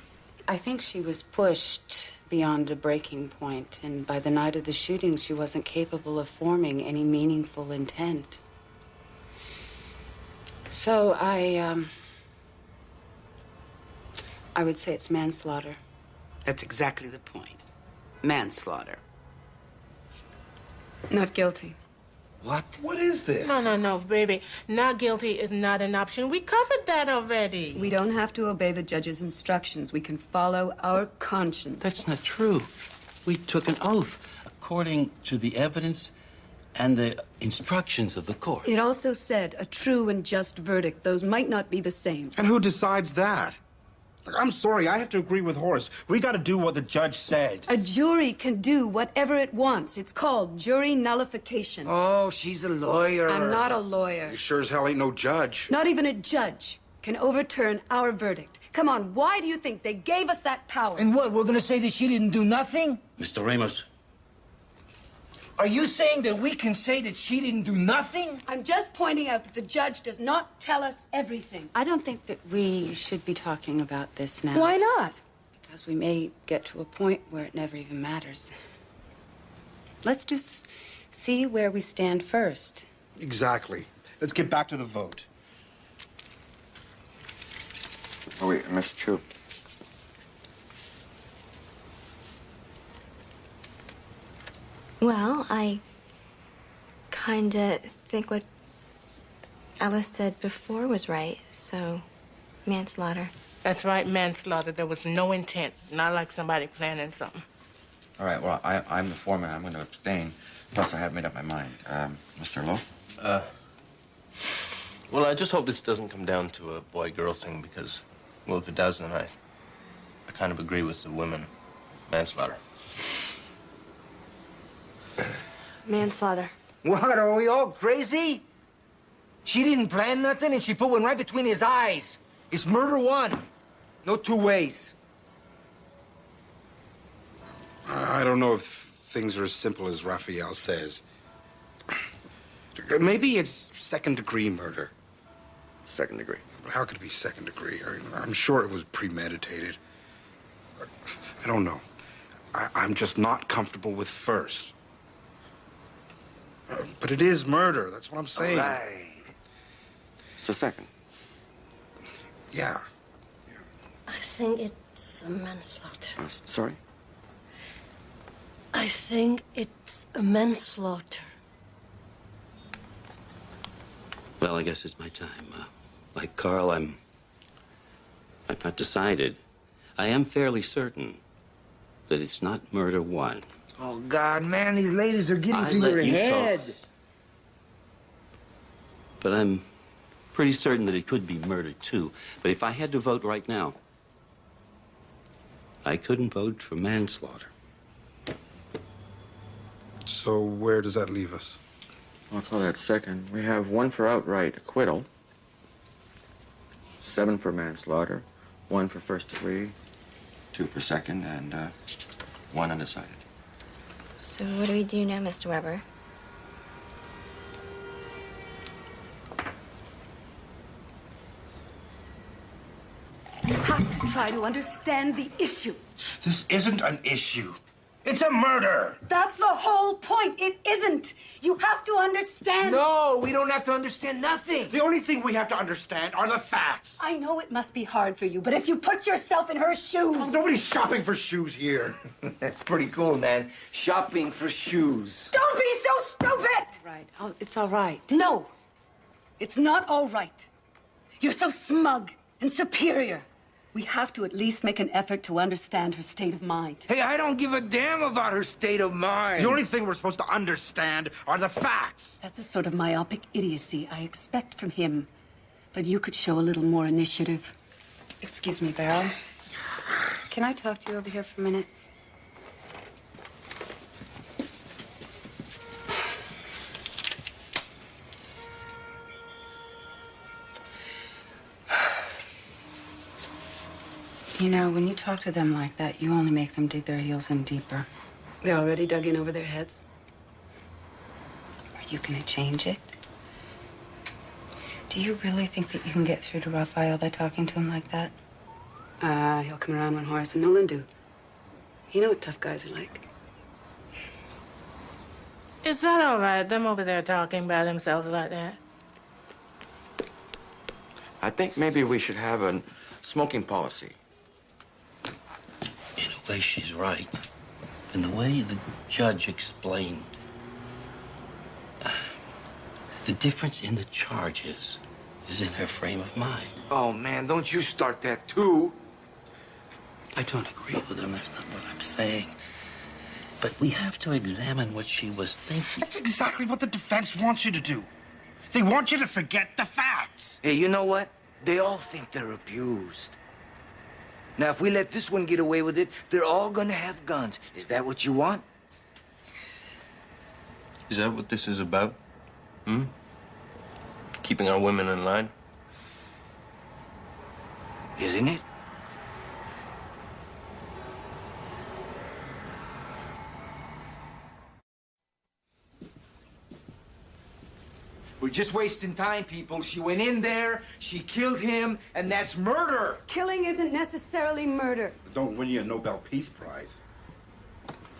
Speaker 9: I think she was pushed beyond a breaking point, and by the night of the shooting, she wasn't capable of forming any meaningful intent. So I would say it's manslaughter.
Speaker 15: That's exactly the point. Manslaughter.
Speaker 9: Not guilty.
Speaker 10: What?
Speaker 24: What is this?
Speaker 23: No, baby. Not guilty is not an option. We covered that already.
Speaker 9: We don't have to obey the judge's instructions. We can follow our conscience.
Speaker 3: That's not true. We took an oath according to the evidence and the instructions of the court.
Speaker 9: It also said a true and just verdict. Those might not be the same.
Speaker 24: And who decides that? Look, I'm sorry, I have to agree with Horace. We got to do what the judge said.
Speaker 9: A jury can do whatever it wants. It's called jury nullification.
Speaker 10: Oh, she's a lawyer.
Speaker 9: I'm not a lawyer.
Speaker 24: You sure as hell ain't no judge.
Speaker 9: Not even a judge can overturn our verdict. Come on, why do you think they gave us that power?
Speaker 10: And what, we're gonna say that she didn't do nothing?
Speaker 3: Mr. Ramos.
Speaker 10: Are you saying that we can say that she didn't do nothing?
Speaker 9: I'm just pointing out that the judge does not tell us everything. I don't think that we should be talking about this now.
Speaker 13: Why not?
Speaker 9: Because we may get to a point where it never even matters. Let's just see where we stand first.
Speaker 24: Exactly. Let's get back to the vote.
Speaker 7: Oh, wait, Miss Chu.
Speaker 6: Well, I kinda think what Alice said before was right, so manslaughter.
Speaker 23: That's right, manslaughter. There was no intent. Not like somebody planning something.
Speaker 7: All right, well, I'm the foreman. I'm going to abstain. Plus, I have made up my mind. Mr. Lowe?
Speaker 12: Well, I just hope this doesn't come down to a boy-girl thing because, well, if it does, then I kind of agree with the women. Manslaughter.
Speaker 11: Manslaughter.
Speaker 10: What, are we all crazy? She didn't plan nothing, and she put one right between his eyes. It's murder one. No two ways.
Speaker 24: I don't know if things are as simple as Raphael says. Maybe it's second-degree murder.
Speaker 7: Second degree.
Speaker 24: But how could it be second degree? I'm sure it was premeditated. I don't know. I'm just not comfortable with first. But it is murder. That's what I'm saying.
Speaker 7: All right. So second.
Speaker 24: Yeah.
Speaker 16: I think it's a manslaughter.
Speaker 7: Sorry?
Speaker 16: I think it's a manslaughter.
Speaker 3: Well, I guess it's my time. Like Carl, I'm not decided. I am fairly certain that it's not murder one.
Speaker 10: Oh, God, man, these ladies are getting to
Speaker 3: let
Speaker 10: your
Speaker 3: you
Speaker 10: head.
Speaker 3: talk. But I'm pretty certain that it could be murder two. But if I had to vote right now, I couldn't vote for manslaughter.
Speaker 24: So where does that leave us?
Speaker 7: I'll call that second. We have 1 for outright acquittal, 7 for manslaughter, 1 for first degree, 2 for second, and 1 undecided.
Speaker 6: So what do we do now, Mr. Weber?
Speaker 20: You have to try to understand the issue.
Speaker 24: This isn't an issue. It's a murder.
Speaker 20: That's the whole point. It isn't. You have to understand.
Speaker 10: No, we don't have to understand nothing.
Speaker 24: The only thing we have to understand are the facts.
Speaker 20: I know it must be hard for you, but if you put yourself in her shoes.
Speaker 24: Oh, nobody's shopping for shoes here.
Speaker 10: That's pretty cool, man. Shopping for shoes.
Speaker 20: Don't be so stupid!
Speaker 13: Right. Oh, it's all right.
Speaker 20: No, it's not all right. You're so smug and superior. We have to at least make an effort to understand her state of mind.
Speaker 10: Hey, I don't give a damn about her state of mind.
Speaker 24: The only thing we're supposed to understand are the facts.
Speaker 20: That's a sort of myopic idiocy I expect from him. But you could show a little more initiative.
Speaker 9: Excuse me, Beryl. Can I talk to you over here for a minute? You know, when you talk to them like that, you only make them dig their heels in deeper.
Speaker 13: They already dug in over their heads.
Speaker 9: Are you gonna change it? Do you really think that you can get through to Raphael by talking to him like that?
Speaker 13: He'll come around when Horace and Nolan do. You know what tough guys are like.
Speaker 23: Is that all right, them over there talking by themselves like that?
Speaker 7: I think maybe we should have a smoking policy.
Speaker 3: In a way, she's right. And the way the judge explained the difference in the charges is in her frame of mind.
Speaker 10: Oh, man, don't you start that, too.
Speaker 3: I don't agree with him. That's not what I'm saying. But we have to examine what she was thinking.
Speaker 24: That's exactly what the defense wants you to do. They want you to forget the facts.
Speaker 10: Hey, you know what? They all think they're abused. Now, if we let this one get away with it, they're all gonna have guns. Is that what you want?
Speaker 12: Is that what this is about? Keeping our women in line?
Speaker 10: Isn't it? We're just wasting time, people. She went in there, she killed him, and that's murder.
Speaker 20: Killing isn't necessarily murder.
Speaker 24: Don't win you a Nobel Peace Prize.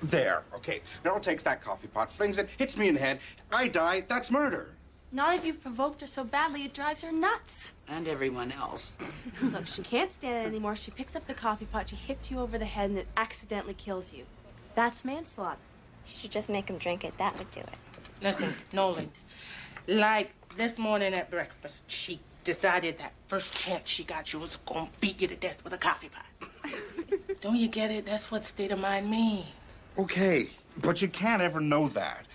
Speaker 24: There, okay. Meryl takes that coffee pot, flings it, hits me in the head. I die. That's murder.
Speaker 11: Not if you've provoked her so badly it drives her nuts.
Speaker 15: And everyone else.
Speaker 11: Look, she can't stand it anymore. She picks up the coffee pot, she hits you over the head, and it accidentally kills you. That's manslaughter.
Speaker 6: She should just make him drink it. That would do it.
Speaker 23: Listen, Nolan. Like this morning at breakfast, she decided that first chance she got, she was gonna beat you to death with a coffee pot. Don't you get it? That's what state of mind means.
Speaker 24: Okay, but you can't ever know that.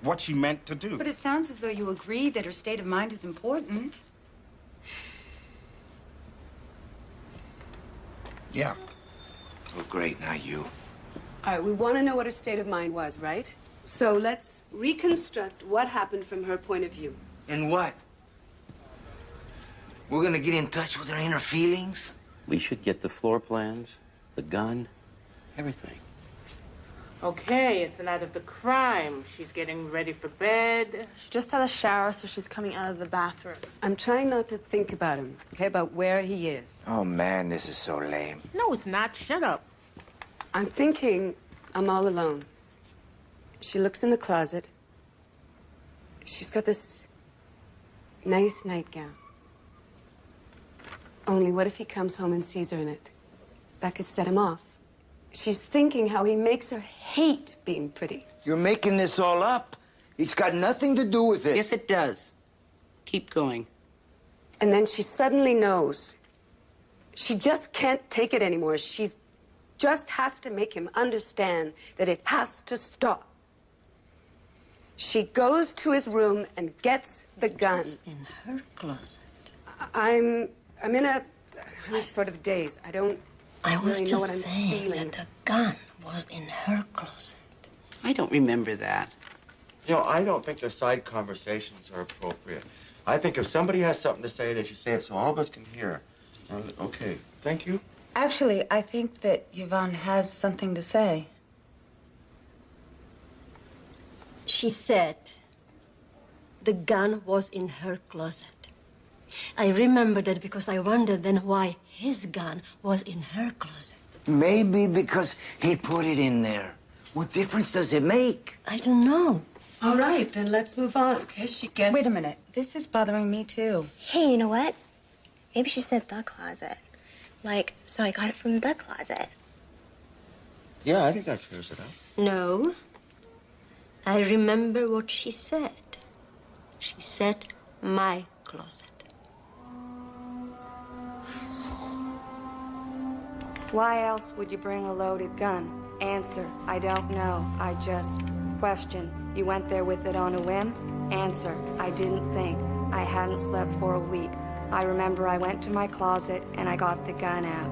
Speaker 24: What she meant to do.
Speaker 9: But it sounds as though you agree that her state of mind is important.
Speaker 24: Yeah.
Speaker 10: Oh, great. Now you.
Speaker 20: All right, we want to know what her state of mind was, right? So let's reconstruct what happened from her point of view.
Speaker 10: And what? We're gonna get in touch with her inner feelings?
Speaker 3: We should get the floor plans, the gun, everything.
Speaker 23: Okay, it's the night of the crime. She's getting ready for bed.
Speaker 11: She just had a shower, so she's coming out of the bathroom.
Speaker 20: I'm trying not to think about him, okay, about where he is.
Speaker 10: Oh, man, this is so lame.
Speaker 23: No, it's not. Shut up.
Speaker 20: I'm thinking I'm all alone. She looks in the closet. She's got this nice nightgown. Only what if he comes home and sees her in it? That could set him off. She's thinking how he makes her hate being pretty.
Speaker 10: You're making this all up. It's got nothing to do with it.
Speaker 15: Yes, it does. Keep going.
Speaker 20: And then she suddenly knows. She just can't take it anymore. She's just has to make him understand that it has to stop. She goes to his room and gets the gun.
Speaker 16: In her closet.
Speaker 20: I'm in a sort of daze. I don't
Speaker 16: I was
Speaker 20: really know what
Speaker 16: just
Speaker 20: I'm
Speaker 16: saying
Speaker 20: feeling.
Speaker 16: that the gun was in her closet.
Speaker 15: I don't remember that.
Speaker 7: You know, I don't think the side conversations are appropriate. I think if somebody has something to say, they should say it so all of us can hear. Okay, thank you.
Speaker 9: Actually, I think that Yvonne has something to say.
Speaker 16: She said the gun was in her closet. I remember that because I wondered then why his gun was in her closet.
Speaker 10: Maybe because he put it in there. What difference does it make?
Speaker 16: I don't know.
Speaker 20: All right, then let's move on, okay? She gets...
Speaker 9: Wait a minute. This is bothering me, too.
Speaker 6: Hey, you know what? Maybe she said the closet. Like, so I got it from the closet.
Speaker 7: Yeah, I think that clears it up.
Speaker 16: No. I remember what she said. She said my closet.
Speaker 4: Why else would you bring a loaded gun? Answer, I don't know. I just... Question, you went there with it on a whim? Answer, I didn't think. I hadn't slept for a week. I remember I went to my closet and I got the gun out.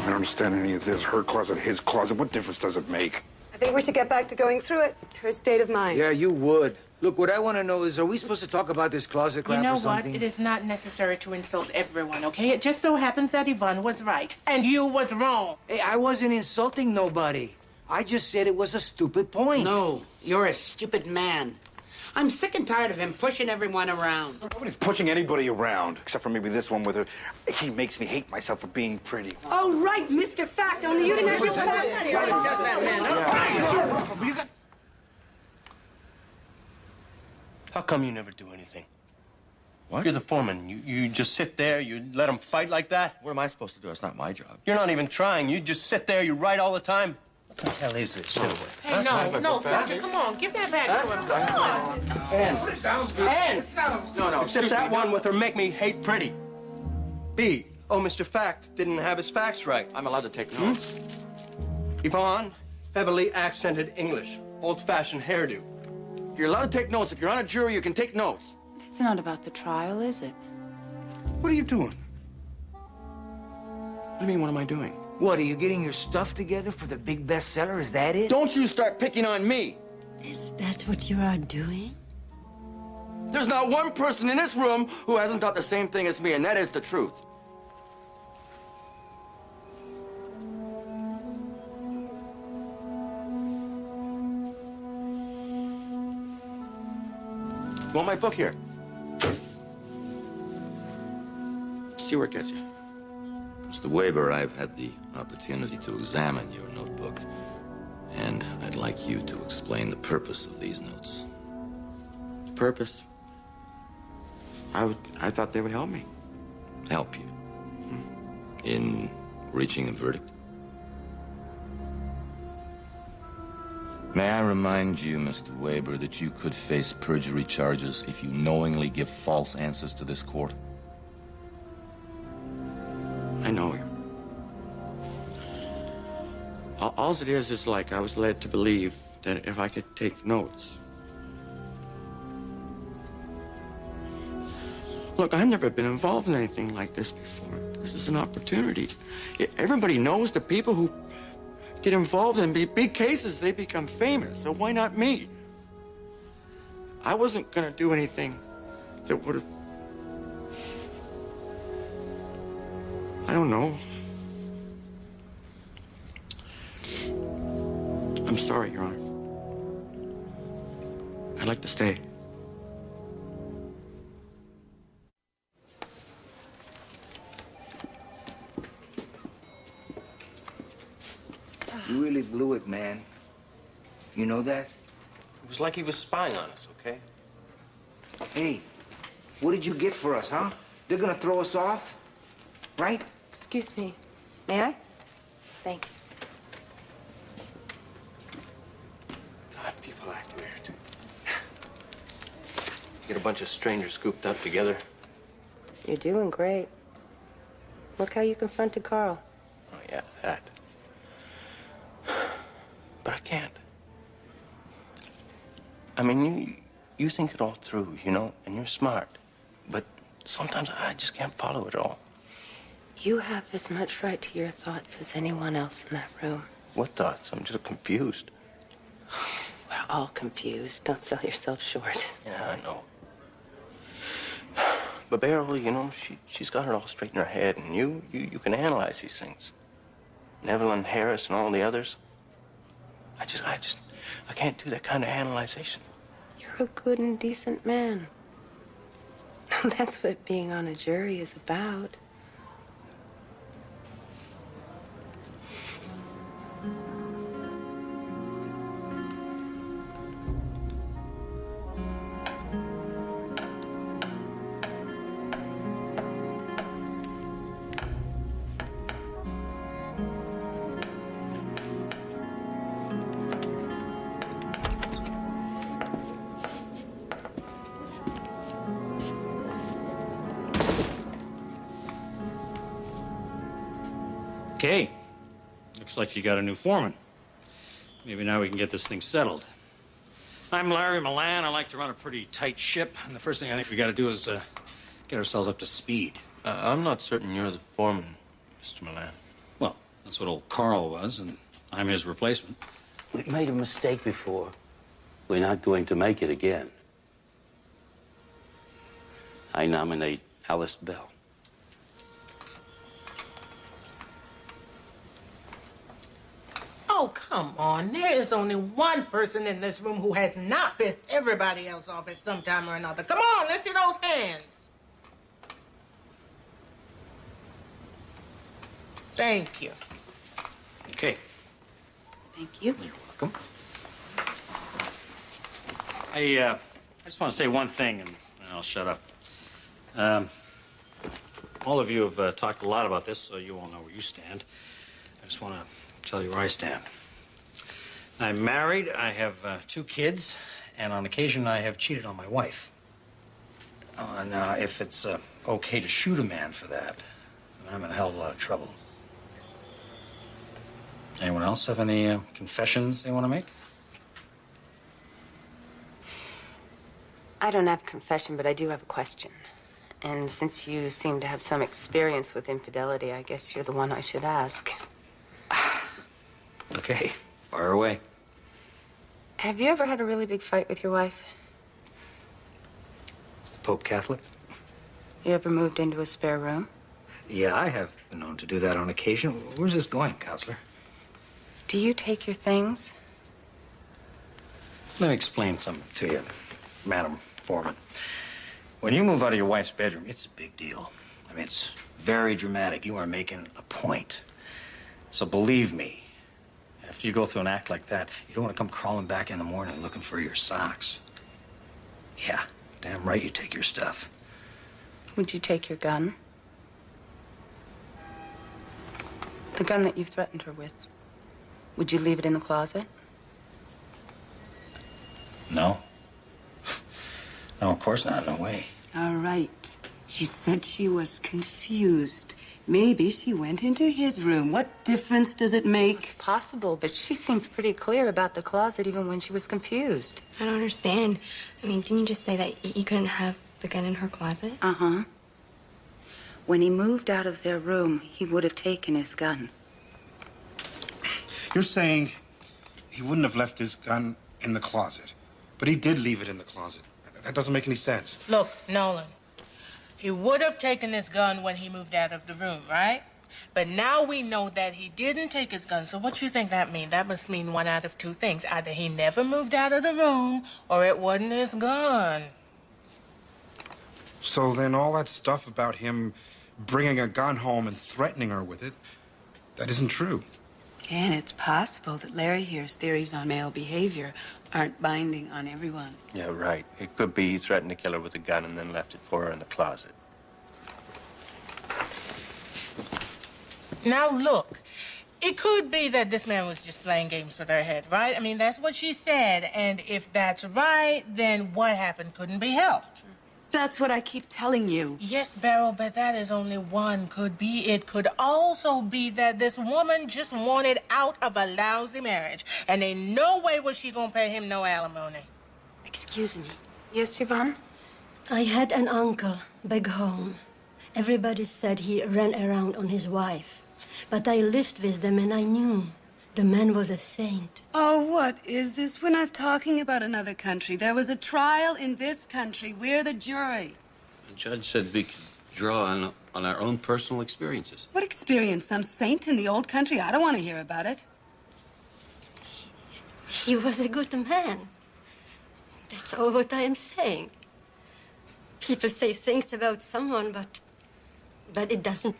Speaker 24: I don't understand any of this. Her closet, his closet. What difference does it make?
Speaker 20: I think we should get back to going through it. Her state of mind.
Speaker 10: Yeah, you would. Look, what I want to know is, are we supposed to talk about this closet crap
Speaker 23: You know
Speaker 10: or
Speaker 23: what?
Speaker 10: something?
Speaker 23: It is not necessary to insult everyone, okay? It just so happens that Yvonne was right, and you was wrong.
Speaker 10: Hey, I wasn't insulting nobody. I just said it was a stupid point.
Speaker 15: No, you're a stupid man. I'm sick and tired of him pushing everyone around.
Speaker 24: Nobody's pushing anybody around, except for maybe this one with her. He makes me hate myself for being pretty.
Speaker 20: Oh, right, Mr. Fact. Only you didn't have your facts.
Speaker 12: How come you never do anything?
Speaker 7: What?
Speaker 12: You're the foreman. You just sit there, you let them fight like that?
Speaker 7: What am I supposed to do? It's not my job.
Speaker 12: You're not even trying. You just sit there, you write all the time. What the hell is this? Get away.
Speaker 23: Hey, no, Fletcher, come on, give that back to him. Come on.
Speaker 12: No, except that one with her make me hate pretty. B. Oh, Mr. Fact didn't have his facts right.
Speaker 7: I'm allowed to take notes.
Speaker 12: Yvonne, heavily accented English, old-fashioned hairdo.
Speaker 7: You're allowed to take notes. If you're on a jury, you can take notes.
Speaker 9: It's not about the trial, is it?
Speaker 24: What are you doing?
Speaker 7: What do you mean, what am I doing?
Speaker 10: What, are you getting your stuff together for the big bestseller? Is that it?
Speaker 7: Don't you start picking on me.
Speaker 16: Is that what you are doing?
Speaker 7: There's not one person in this room who hasn't thought the same thing as me, and that is the truth. Want my book here? See where it gets you.
Speaker 18: Mr. Weber, I've had the opportunity to examine your notebook, and I'd like you to explain the purpose of these notes.
Speaker 7: Purpose? I thought they would help me.
Speaker 18: Help you in reaching a verdict? May I remind you, Mr. Weber, that you could face perjury charges if you knowingly give false answers to this court?
Speaker 7: I know you. All it is like I was led to believe that if I could take notes. Look, I've never been involved in anything like this before. This is an opportunity. Everybody knows the people who get involved in big cases, they become famous. So why not me? I wasn't going to do anything that would have... I don't know. I'm sorry, Your Honor. I'd like to stay.
Speaker 10: You really blew it, man. You know that?
Speaker 12: It was like he was spying on us, okay?
Speaker 10: Hey, what did you get for us, huh? They're gonna throw us off, right?
Speaker 13: Excuse me. May I? Thanks.
Speaker 12: God, people act weird. Get a bunch of strangers scooped up together.
Speaker 13: You're doing great. Look how you confronted Carl.
Speaker 12: Oh, yeah, that. But I can't. I mean, you think it all through, you know, and you're smart. But sometimes I just can't follow it all.
Speaker 13: You have as much right to your thoughts as anyone else in that room.
Speaker 12: What thoughts? I'm just confused.
Speaker 13: We're all confused. Don't sell yourself short.
Speaker 12: Yeah, I know. But Beryl, you know, she's got it all straight in her head, and you can analyze these things. Evelyn Harris and all the others. I can't do that kind of analyzation.
Speaker 13: You're a good and decent man. That's what being on a jury is about.
Speaker 5: Okay. Looks like you got a new foreman. Maybe now we can get this thing settled. I'm Larry Milan. I like to run a pretty tight ship, and the first thing I think we got to do is get ourselves up to speed.
Speaker 12: I'm not certain you're the foreman, Mr. Milan.
Speaker 5: Well, that's what old Carl was, and I'm his replacement.
Speaker 3: We made a mistake before. We're not going to make it again. I nominate Alice Bell.
Speaker 23: Oh, come on. There is only one person in this room who has not pissed everybody else off at some time or another. Come on, let's see those hands. Thank you.
Speaker 5: Okay.
Speaker 13: Thank you.
Speaker 5: You're welcome. I just want to say one thing, and I'll shut up. All of you have talked a lot about this, so you all know where you stand. I just want to tell you where I stand. I'm married, I have 2 kids, and on occasion I have cheated on my wife. Now, if it's okay to shoot a man for that, then I'm in a hell of a lot of trouble. Anyone else have any confessions they want to make?
Speaker 13: I don't have a confession, but I do have a question. And since you seem to have some experience with infidelity, I guess you're the one I should ask.
Speaker 5: Okay, fire away.
Speaker 13: Have you ever had a really big fight with your wife?
Speaker 5: Is the Pope Catholic?
Speaker 13: You ever moved into a spare room?
Speaker 5: Yeah, I have been known to do that on occasion. Where's this going, counselor?
Speaker 13: Do you take your things?
Speaker 5: Let me explain something to you, Madam Foreman. When you move out of your wife's bedroom, it's a big deal. I mean, it's very dramatic. You are making a point. So believe me, after you go through an act like that, you don't want to come crawling back in the morning looking for your socks. Yeah, damn right you take your stuff.
Speaker 13: Would you take your gun? The gun that you've threatened her with. Would you leave it in the closet?
Speaker 5: No. No, of course not. No way.
Speaker 9: All right. She said she was confused. Maybe she went into his room. What difference does it make?
Speaker 8: It's possible, but she seemed pretty clear about the closet even when she was confused.
Speaker 6: I don't understand. I mean, didn't you just say that you couldn't have the gun in her closet?
Speaker 9: Uh-huh. When he moved out of their room, he would have taken his gun.
Speaker 24: You're saying he wouldn't have left his gun in the closet, but he did leave it in the closet. That doesn't make any sense.
Speaker 23: Look, Nolan, he would have taken his gun when he moved out of the room, right? But now we know that he didn't take his gun, so what do you think that means? That must mean one out of two things. Either he never moved out of the room, or it wasn't his gun.
Speaker 24: So then all that stuff about him bringing a gun home and threatening her with it, that isn't true.
Speaker 9: And it's possible that Larry here's theories on male behavior aren't binding on everyone.
Speaker 12: Yeah, right. It could be he threatened to kill her with a gun and then left it for her in the closet.
Speaker 23: Now look, it could be that this man was just playing games with her head, right? I mean, that's what she said, and if that's right, then what happened couldn't be helped.
Speaker 9: That's what I keep telling you.
Speaker 23: Yes, Beryl, but that is only one. Could be. It could also be that this woman just wanted out of a lousy marriage, and in no way was she gonna pay him no alimony.
Speaker 16: Excuse me.
Speaker 9: Yes, Yvonne?
Speaker 16: I had an uncle back home. Everybody said he ran around on his wife. But I lived with them and I knew the man was a saint.
Speaker 9: Oh, what is this? We're not talking about another country. There was a trial in this country. We're the jury.
Speaker 3: The judge said we could draw on our own personal experiences.
Speaker 9: What experience? Some saint in the old country? I don't want to hear about it.
Speaker 16: He was a good man. That's all what I am saying. People say things about someone, but it doesn't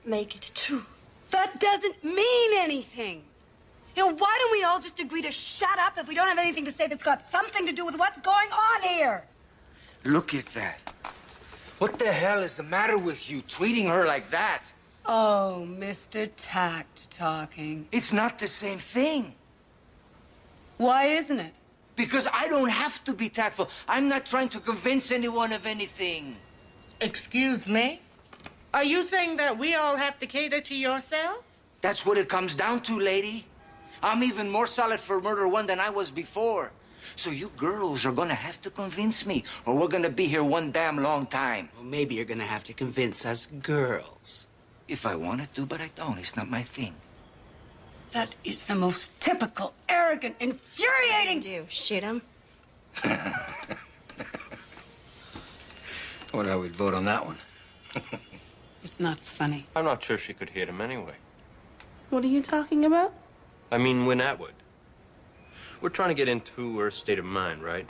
Speaker 16: make it true.
Speaker 9: That doesn't mean anything. You know, why don't we all just agree to shut up if we don't have anything to say that's got something to do with what's going on here?
Speaker 10: Look at that. What the hell is the matter with you, treating her like that?
Speaker 9: Oh, Mr. Tact talking.
Speaker 10: It's not the same thing.
Speaker 9: Why isn't it?
Speaker 10: Because I don't have to be tactful. I'm not trying to convince anyone of anything.
Speaker 23: Excuse me? Are you saying that we all have to cater to yourself?
Speaker 10: That's what it comes down to, lady. I'm even more solid for murder one than I was before. So you girls are gonna have to convince me, or we're gonna be here one damn long time.
Speaker 14: Well, maybe you're gonna have to convince us girls.
Speaker 10: If I wanted to, but I don't. It's not my thing.
Speaker 9: That is the most typical, arrogant, infuriating...
Speaker 6: Do shoot him?
Speaker 10: I wonder how we'd vote on that one.
Speaker 9: It's not funny.
Speaker 12: I'm not sure she could hit him anyway.
Speaker 11: What are you talking about?
Speaker 12: I mean, Wynn Atwood. We're trying to get into her state of mind, right?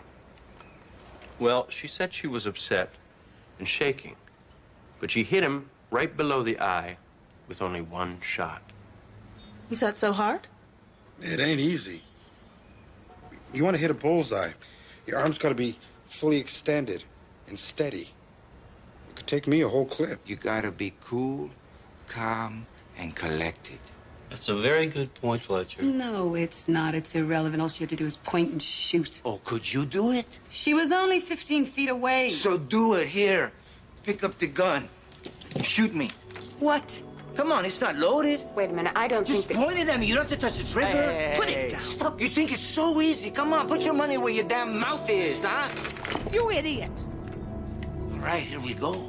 Speaker 12: Well, she said she was upset and shaking, but she hit him right below the eye with only one shot.
Speaker 11: Is that so hard?
Speaker 24: It ain't easy. You want to hit a bullseye, your arm's got to be fully extended and steady. It could take me a whole clip.
Speaker 14: You gotta be cool, calm, and collected.
Speaker 3: That's a very good point, Fletcher.
Speaker 9: No, it's not. It's irrelevant. All she had to do is point and shoot.
Speaker 10: Oh, could you do it?
Speaker 9: She was only 15 feet away.
Speaker 10: So do it. Here. Pick up the gun. Shoot me.
Speaker 9: What?
Speaker 10: Come on, it's not loaded.
Speaker 8: Wait a minute, I don't
Speaker 10: Just
Speaker 8: think that...
Speaker 10: point it at me. You don't have to touch the trigger.
Speaker 8: Hey,
Speaker 10: put it down. Stop. You think it's so easy. Come on, put your money where your damn mouth is, huh?
Speaker 23: You idiot.
Speaker 10: All right, here we go.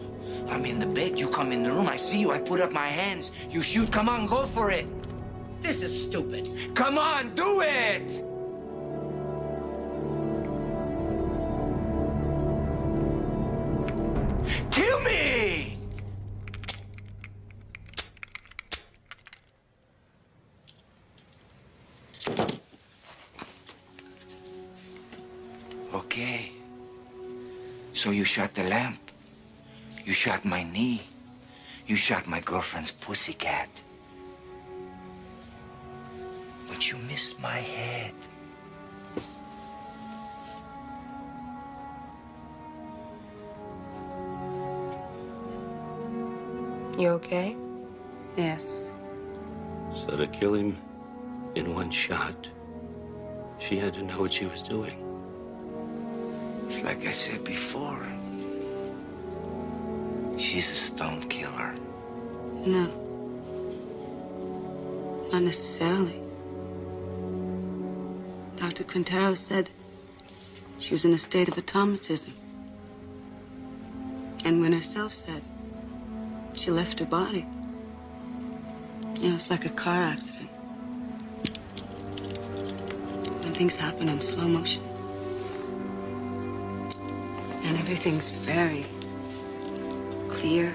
Speaker 10: I'm in the bed. You come in the room. I see you. I put up my hands. You shoot. Come on, go for it. This is stupid. Come on, do it! Kill me! Okay. So you shot the lamp. You shot my knee. You shot my girlfriend's pussycat. But you missed my head.
Speaker 8: You okay?
Speaker 9: Yes.
Speaker 3: So to kill him in one shot She had to know what she was doing.
Speaker 14: It's like I said before. She's a stone killer.
Speaker 9: No. Not necessarily. Dr. Quintero said she was in a state of automatism. And Wynn herself said she left her body. You know, it's like a car accident. When things happen in slow motion. And everything's very clear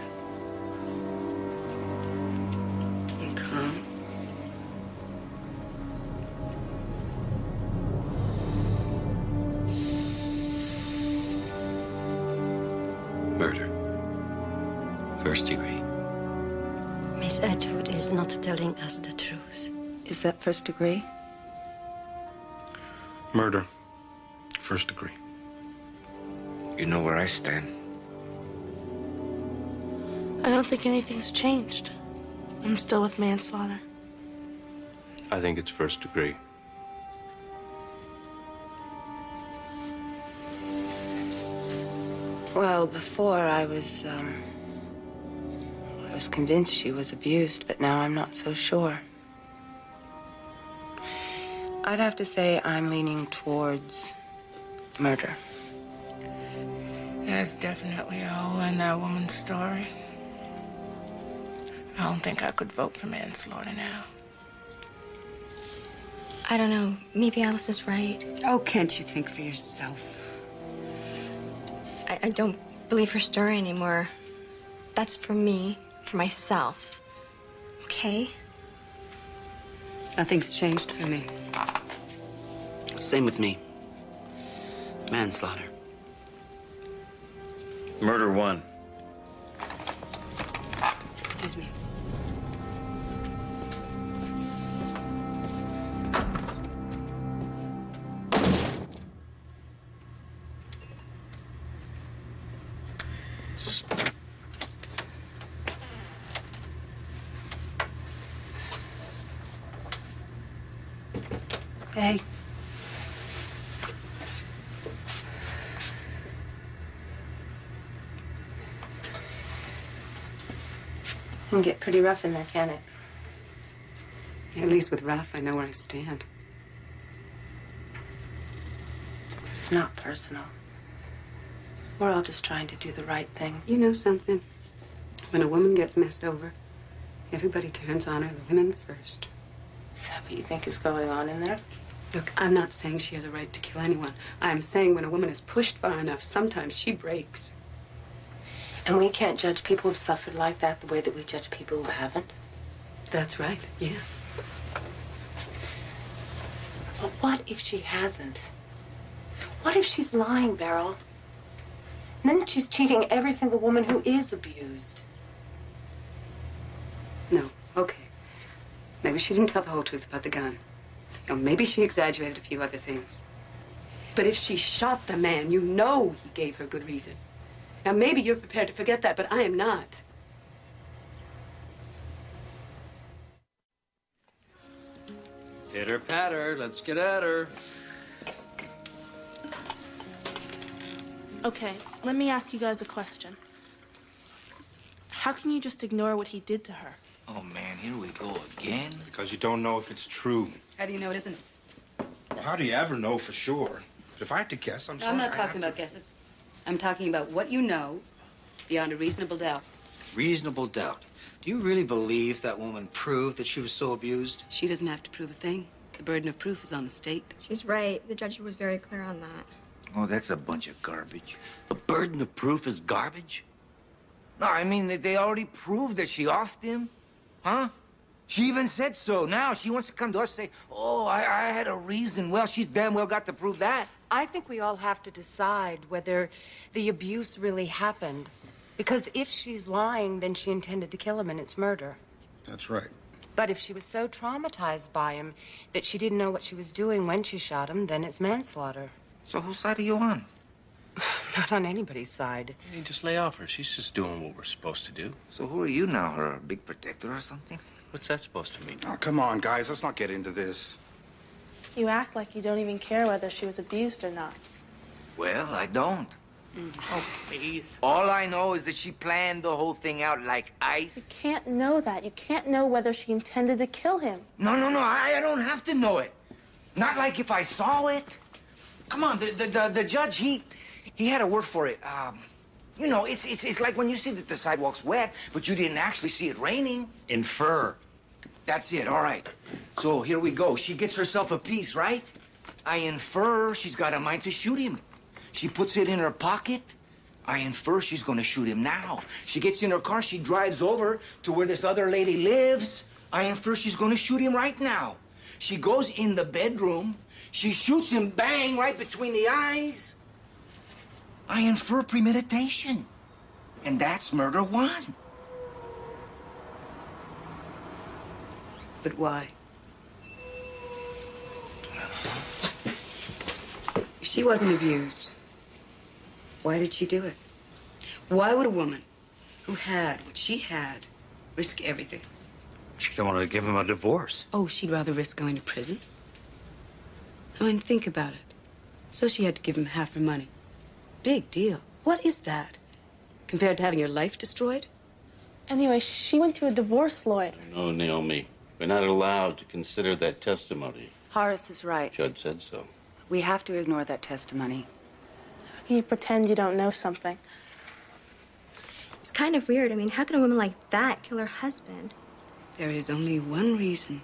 Speaker 9: and calm.
Speaker 3: Murder. First degree.
Speaker 16: Miss Edgewood is not telling us the truth.
Speaker 9: Is that first degree?
Speaker 24: Murder. First degree.
Speaker 14: You know where I stand.
Speaker 11: I don't think anything's changed. I'm still with manslaughter.
Speaker 12: I think it's first degree.
Speaker 9: Well, before I was convinced she was abused, but now I'm not so sure. I'd have to say I'm leaning towards murder.
Speaker 23: There's definitely a hole in that woman's story. I don't think I could vote for manslaughter now.
Speaker 6: I don't know. Maybe Alice is right.
Speaker 20: Oh, can't you think for yourself?
Speaker 6: I don't believe her story anymore. That's for me, for myself. Okay?
Speaker 20: Nothing's changed for me.
Speaker 3: Same with me. Manslaughter.
Speaker 5: Murder 1.
Speaker 20: Excuse me. Hey.
Speaker 9: It can get pretty rough in there, can it?
Speaker 20: At least with Ralph, I know where I stand.
Speaker 9: It's not personal. We're all just trying to do the right thing.
Speaker 20: You know something? When a woman gets messed over, everybody turns on her, the women first.
Speaker 9: Is that what you think is going on in there?
Speaker 20: Look, I'm not saying she has a right to kill anyone. I'm saying when a woman is pushed far enough, sometimes she breaks.
Speaker 9: And we can't judge people who've suffered like that the way that we judge people who haven't.
Speaker 20: That's right, yeah.
Speaker 9: But what if she hasn't? What if she's lying, Beryl? And then she's cheating every single woman who is abused.
Speaker 20: No, okay. Maybe she didn't tell the whole truth about the gun. Or maybe she exaggerated a few other things. But if she shot the man, you know he gave her good reason. Now, maybe you're prepared to forget that, but I am not.
Speaker 3: Pitter patter, let's get at her.
Speaker 11: Okay, let me ask you guys a question. How can you just ignore what he did to her?
Speaker 14: Oh, man, here we go again.
Speaker 24: Because you don't know if it's true.
Speaker 20: How do you know it isn't?
Speaker 24: Well, how do you ever know for sure? But if I had to guess, I'm sorry.
Speaker 20: I'm not talking about guesses. I'm talking about what you know beyond a reasonable doubt.
Speaker 14: Reasonable doubt. Do you really believe that woman proved that she was so abused?
Speaker 20: She doesn't have to prove a thing. The burden of proof is on the state.
Speaker 6: She's right. The judge was very clear on that.
Speaker 14: Oh, that's a bunch of garbage.
Speaker 3: The burden of proof is garbage?
Speaker 10: No, I mean, they already proved that she offed him. Huh? She even said so. Now she wants to come to us and say, oh, I had a reason. Well, she's damn well got to prove that.
Speaker 15: I think we all have to decide whether the abuse really happened. Because if she's lying, then she intended to kill him and it's murder.
Speaker 24: That's right.
Speaker 15: But if she was so traumatized by him that she didn't know what she was doing when she shot him, then it's manslaughter.
Speaker 14: So whose side are you on?
Speaker 15: Not on anybody's side.
Speaker 12: You just lay off her. She's just doing what we're supposed to do.
Speaker 14: So who are you now, her big protector or something?
Speaker 12: What's that supposed to mean?
Speaker 24: Oh, come on, guys. Let's not get into this.
Speaker 11: You act like you don't even care whether she was abused or not.
Speaker 10: Well, I don't.
Speaker 23: Oh, please.
Speaker 10: All I know is that she planned the whole thing out like ice.
Speaker 11: You can't know that. You can't know whether she intended to kill him.
Speaker 10: No, I don't have to know it. Not like if I saw it. Come on, the judge, he had a word for it. You know, it's like when you see that the sidewalk's wet, but you didn't actually see it raining.
Speaker 5: Infer.
Speaker 10: That's it, all right. So here we go. She gets herself a piece, right? I infer she's got a mind to shoot him. She puts it in her pocket. I infer she's gonna shoot him now. She gets in her car, she drives over to where this other lady lives. I infer she's gonna shoot him right now. She goes in the bedroom. She shoots him, bang, right between the eyes. I infer premeditation. And that's murder one.
Speaker 9: But why? If she wasn't abused, why did she do it? Why would a woman who had what she had risk everything?
Speaker 5: She don't want to give him a divorce.
Speaker 9: Oh, she'd rather risk going to prison? I mean, think about it. So she had to give him half her money. Big deal. What is that? Compared to having your life destroyed?
Speaker 11: Anyway, she went to a divorce lawyer.
Speaker 3: No, Naomi. We're not allowed to consider that testimony.
Speaker 8: Horace is right.
Speaker 3: Judge said so.
Speaker 8: We have to ignore that testimony.
Speaker 11: How can you pretend you don't know something?
Speaker 6: It's kind of weird. I mean, how can a woman like that kill her husband?
Speaker 9: There is only one reason.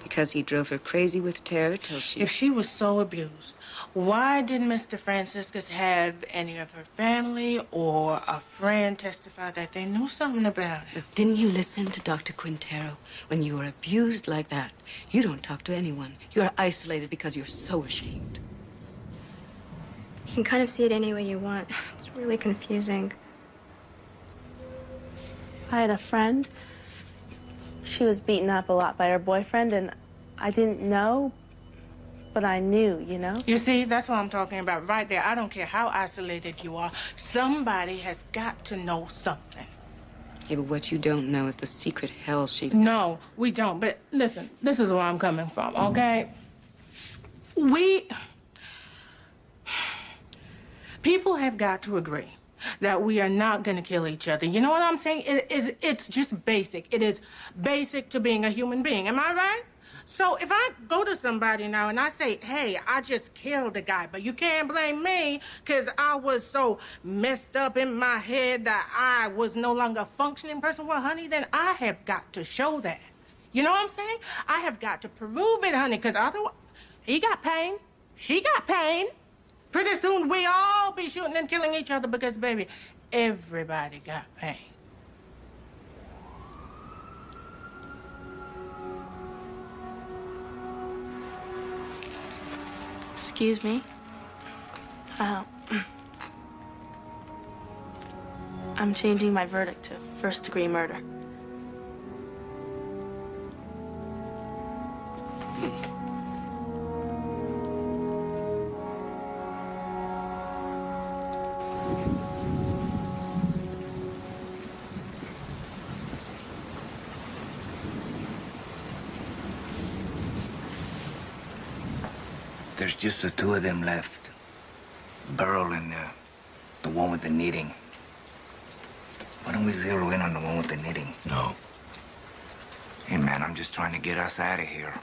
Speaker 9: Because he drove her crazy with terror till she...
Speaker 23: If she was so abused, why didn't Mr. Franciscus have any of her family or a friend testify that they knew something about it?
Speaker 9: Look, didn't you listen to Dr. Quintero? When you are abused like that, you don't talk to anyone. You're isolated because you're so ashamed.
Speaker 6: You can kind of see it any way you want. It's really confusing.
Speaker 11: I had a friend. She was beaten up a lot by her boyfriend, and I didn't know, but I knew, you know?
Speaker 23: You see, that's what I'm talking about right there. I don't care how isolated you are. Somebody has got to know something.
Speaker 9: Yeah, but what you don't know is the secret hell she...
Speaker 23: No, we don't. But listen, this is where I'm coming from, okay? People have got to agree that we are not going to kill each other. You know what I'm saying? It's just basic. It is basic to being a human being. Am I right? So if I go to somebody now and I say, hey, I just killed a guy, but you can't blame me because I was so messed up in my head that I was no longer a functioning person, well, honey, then I have got to show that. You know what I'm saying? I have got to prove it, honey, because otherwise, he got pain, she got pain. Pretty soon we all be shooting and killing each other because, baby, everybody got pain.
Speaker 11: Excuse me? I'm changing my verdict to first-degree murder.
Speaker 10: There's just the two of them left. Burl and the one with the knitting. Why don't we zero in on the one with the knitting?
Speaker 17: No.
Speaker 10: Hey, man, I'm just trying to get us out of here.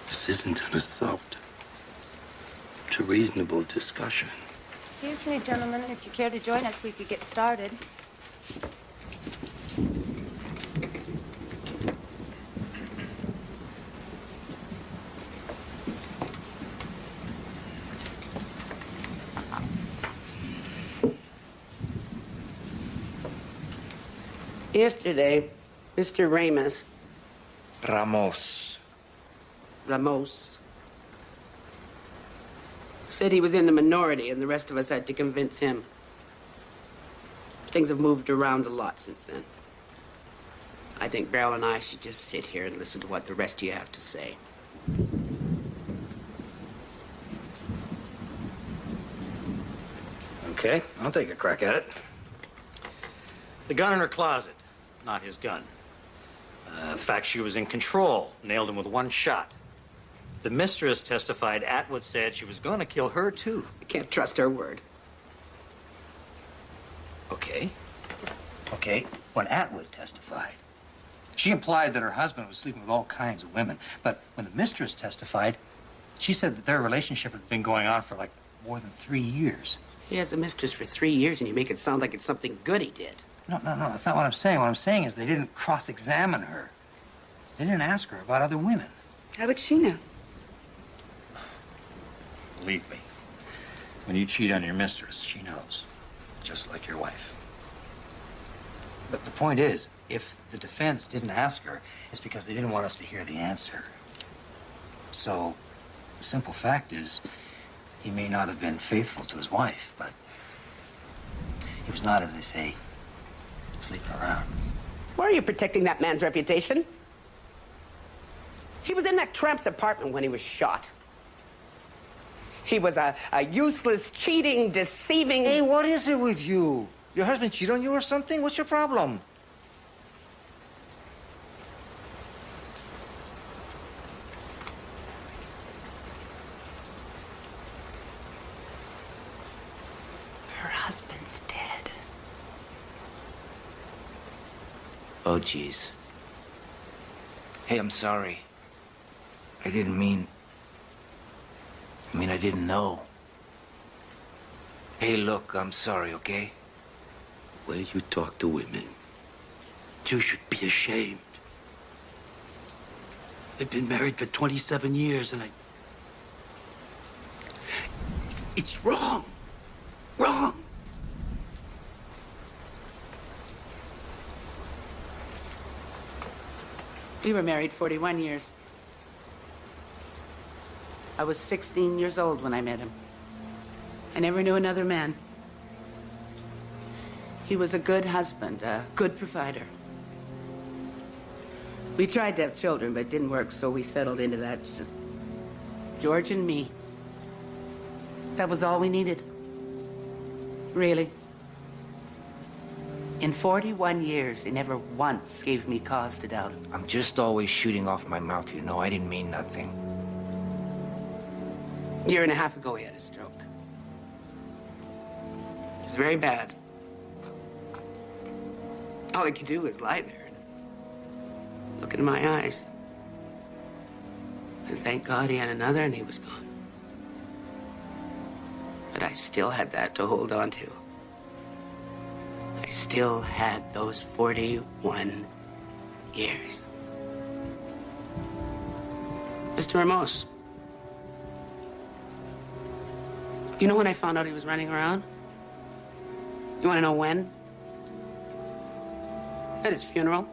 Speaker 3: This isn't an assault. It's a reasonable discussion.
Speaker 8: Excuse me, gentlemen. If you care to join us, we could get started.
Speaker 20: Yesterday, Mr. Ramos said he was in the minority and the rest of us had to convince him. Things have moved around a lot since then. I think Beryl and I should just sit here and listen to what the rest of you have to say.
Speaker 5: Okay, I'll take a crack at it. The gun in her closet, not his gun. The fact she was in control nailed him with one shot. The mistress testified Atwood said she was going to kill her, too.
Speaker 1: You can't trust her word.
Speaker 14: Okay. Okay, when Atwood testified, she implied that her husband was sleeping with all kinds of women. But when the mistress testified, she said that their relationship had been going on for like more than 3 years.
Speaker 1: He has a mistress for 3 years, and you make it sound like it's something good he did.
Speaker 14: No, that's not what I'm saying. What I'm saying is they didn't cross-examine her. They didn't ask her about other women.
Speaker 20: How would she know?
Speaker 5: Believe me, when you cheat on your mistress, she knows. Just like your wife.
Speaker 14: But the point is, if the defense didn't ask her, it's because they didn't want us to hear the answer. So, the simple fact is, he may not have been faithful to his wife, but he was not, as they say, sleeping around.
Speaker 1: Why are you protecting that man's reputation? He was in that tramp's apartment when he was shot. He was a useless, cheating, deceiving...
Speaker 10: Hey, what is it with you? Your husband cheated on you or something? What's your problem?
Speaker 1: Her husband's dead.
Speaker 14: Oh, geez.
Speaker 19: Hey, I'm sorry. I didn't mean... I didn't know. Hey, look, I'm sorry, okay?
Speaker 3: The way you talk to women, you should be ashamed. I've been married for 27 years, and it's wrong. Wrong.
Speaker 1: We were married 41 years. I was 16 years old when I met him. I never knew another man. He was a good husband, a good provider. We tried to have children, but it didn't work, so we settled into that. Just George and me. That was all we needed. Really. In 41 years, he never once gave me cause to doubt him.
Speaker 19: I'm just always shooting off my mouth, you know. I didn't mean nothing.
Speaker 1: A year and a half ago, he had a stroke. It was very bad. All he could do was lie there and look into my eyes. And thank God he had another and he was gone. But I still had that to hold on to. I still had those 41 years. Mr. Ramos. You know when I found out he was running around? You want to know when? At his funeral.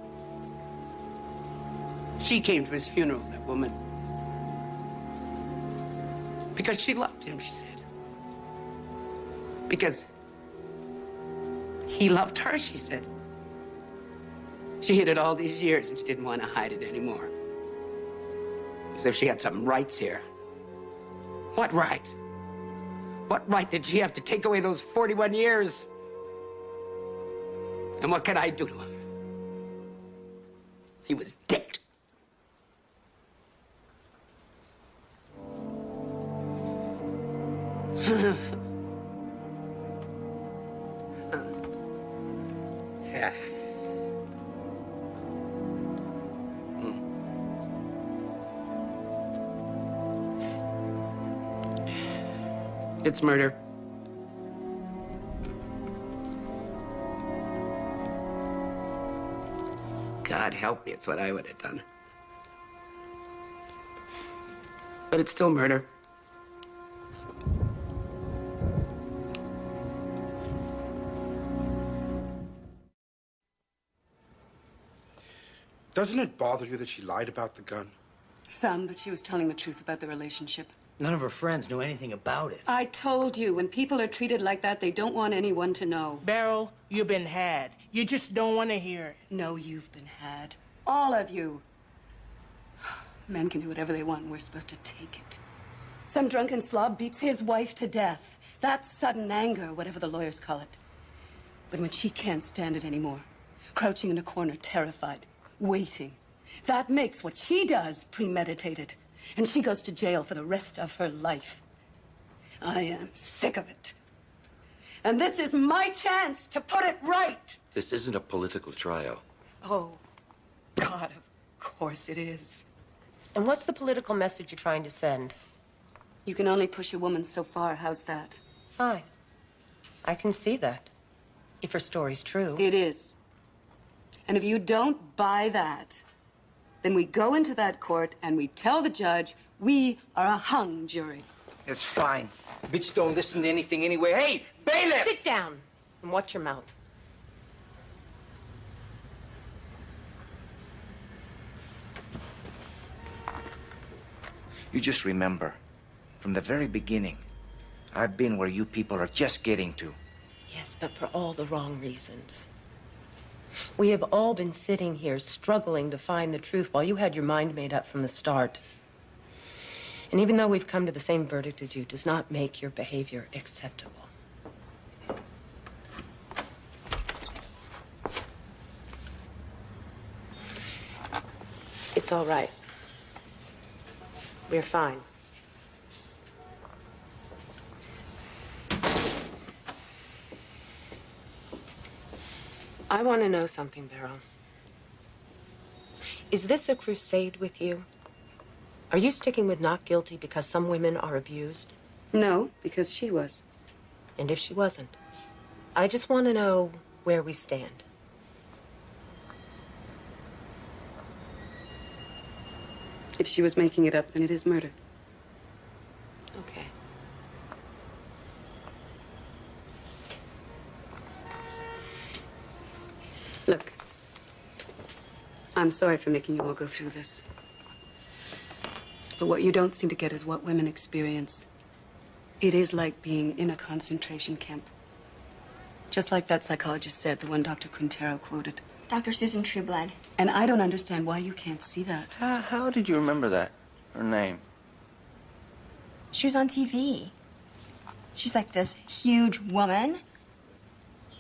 Speaker 1: She came to his funeral, that woman. Because she loved him, she said. Because he loved her, she said. She hid it all these years and she didn't want to hide it anymore. As if she had some rights here. What right? What right did she have to take away those 41 years? And what could I do to him? He was dead. Yeah. It's murder. God help me, it's what I would have done. But it's still murder.
Speaker 24: Doesn't it bother you that she lied about the gun?
Speaker 20: Some, but she was telling the truth about the relationship.
Speaker 10: None of her friends knew anything about it.
Speaker 20: I told you, when people are treated like that, they don't want anyone to know.
Speaker 23: Beryl, you've been had. You just don't want to hear it.
Speaker 20: No, you've been had. All of you. Men can do whatever they want, and we're supposed to take it. Some drunken slob beats his wife to death. That's sudden anger, whatever the lawyers call it. But when she can't stand it anymore, crouching in a corner, terrified, waiting, That makes what she does premeditated. And she goes to jail for the rest of her life. I am sick of it. And this is my chance to put it right.
Speaker 2: This isn't a political trial.
Speaker 13: Oh, God, of course it is. And what's the political message you're trying to send?
Speaker 20: You can only push a woman so far. How's that?
Speaker 13: Fine. I can see that. If her story's true.
Speaker 20: It is. And if you don't buy that, then we go into that court and we tell the judge we are a hung jury.
Speaker 10: It's fine. Bitch don't listen to anything anyway. Hey, bailiff!
Speaker 13: Sit down and watch your mouth.
Speaker 19: You just remember, from the very beginning, I've been where you people are just getting to.
Speaker 13: Yes, but for all the wrong reasons. We have all been sitting here struggling to find the truth while you had your mind made up from the start. And even though we've come to the same verdict as you, does not make your behavior acceptable. It's all right. We're fine. I want to know something, Beryl. Is this a crusade with you? Are you sticking with not guilty because some women are abused?
Speaker 20: No, because she was.
Speaker 13: And if she wasn't? I just want to know where we stand.
Speaker 20: If she was making it up, then it is murder.
Speaker 13: Okay.
Speaker 20: Look, I'm sorry for making you all go through this. But what you don't seem to get is what women experience. It is like being in a concentration camp. Just like that psychologist said, the one Dr. Quintero quoted.
Speaker 6: Dr. Susan Trueblood.
Speaker 20: And I don't understand why you can't see that.
Speaker 7: How did you remember that? Her name?
Speaker 6: She was on TV. She's like this huge woman.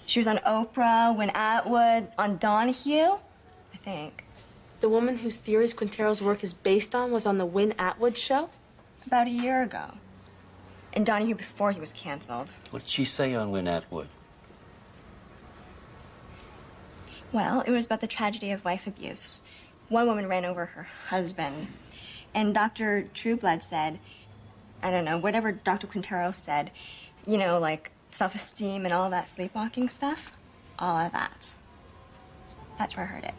Speaker 6: She was on Oprah, Wynn Atwood, on Donahue, I think.
Speaker 11: The woman whose theories Quintero's work is based on was on the Wynn Atwood show?
Speaker 6: About a year ago. And Donahue before he was canceled.
Speaker 3: What did she say on Wynn Atwood?
Speaker 6: Well, it was about the tragedy of wife abuse. One woman ran over her husband. And Dr. Trueblood said, I don't know, whatever Dr. Quintero said, you know, like self-esteem and all that sleepwalking stuff, all of that. That's where I heard it.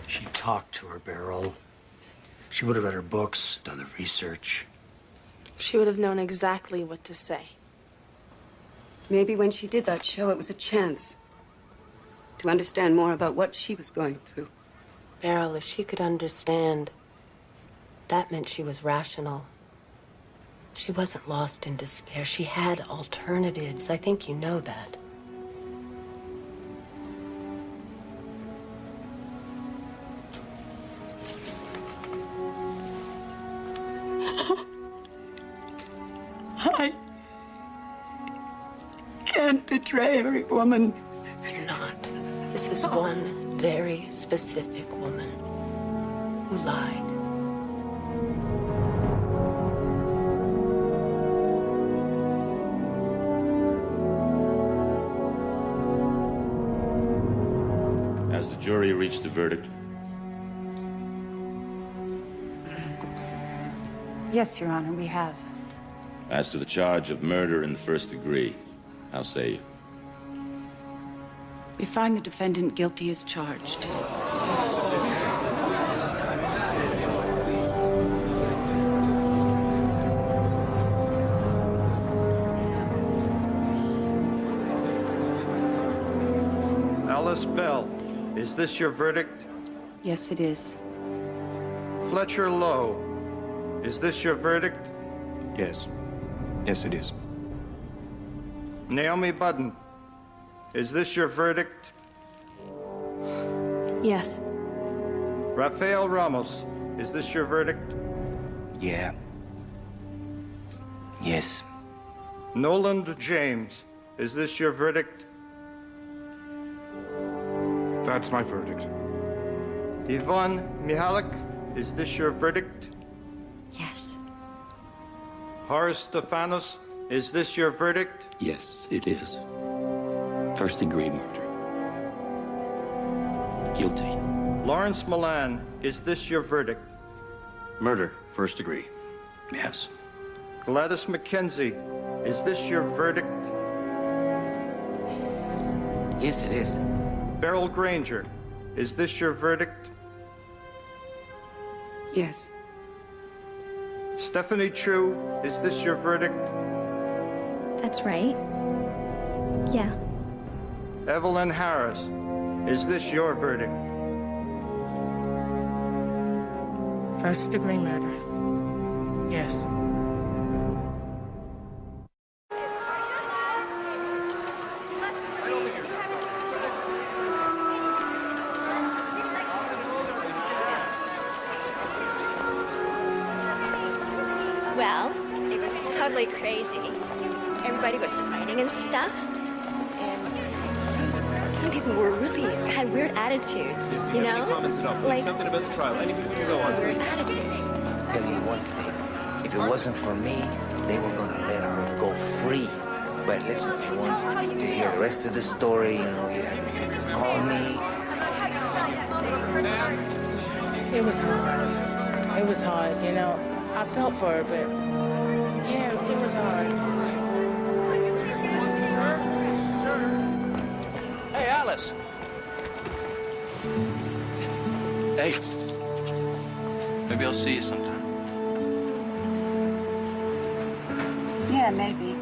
Speaker 14: She talked to her, Beryl. She would have read her books, done the research.
Speaker 11: She would have known exactly what to say.
Speaker 20: Maybe when she did that show, it was a chance to understand more about what she was going through.
Speaker 13: Beryl, if she could understand, that meant she was rational. She wasn't lost in despair. She had alternatives. I think you know that.
Speaker 20: I can't betray every woman.
Speaker 13: You're not. This is one very specific woman who lied.
Speaker 18: Has the jury reached a verdict?
Speaker 9: Yes, Your Honor, we have.
Speaker 18: As to the charge of murder in the first degree, how say you?
Speaker 9: We find the defendant guilty as charged.
Speaker 4: Alice Bell, is this your verdict?
Speaker 9: Yes, it is.
Speaker 4: Fletcher Lowe, is this your verdict?
Speaker 19: Yes. Yes, it is.
Speaker 4: Naomi Budden, is this your verdict?
Speaker 11: Yes.
Speaker 4: Rafael Ramos, is this your verdict?
Speaker 19: Yeah. Yes.
Speaker 4: Noland James, is this your verdict?
Speaker 24: That's my verdict.
Speaker 4: Yvonne Mihalik, is this your verdict?
Speaker 6: Yes.
Speaker 4: Horace Stefanos, is this your verdict?
Speaker 3: Yes, it is. First-degree murder. Guilty.
Speaker 4: Lawrence Milan, is this your verdict?
Speaker 5: Murder, first degree. Yes.
Speaker 4: Gladys McKenzie, is this your verdict?
Speaker 1: Yes, it is.
Speaker 4: Beryl Granger, is this your verdict?
Speaker 20: Yes.
Speaker 4: Stephanie True, is this your verdict?
Speaker 6: That's right. Yeah.
Speaker 4: Evelyn Harris, is this your verdict?
Speaker 23: First degree murder. Yes.
Speaker 6: Well, it was totally crazy. Everybody was fighting and stuff. And some people were had weird attitudes, you know? Like,
Speaker 15: something about the trial. Anything to go on.
Speaker 6: weird attitudes.
Speaker 19: Tell you one thing. If it wasn't for me, they were gonna let her go free. But listen, if you want to hear the rest of the story, you know, you have to call me.
Speaker 23: It was hard. It was hard, you know. I felt for her, but yeah, it was hard.
Speaker 12: Hey, Alice.
Speaker 3: Hey. Maybe I'll see you sometime.
Speaker 20: Yeah, maybe.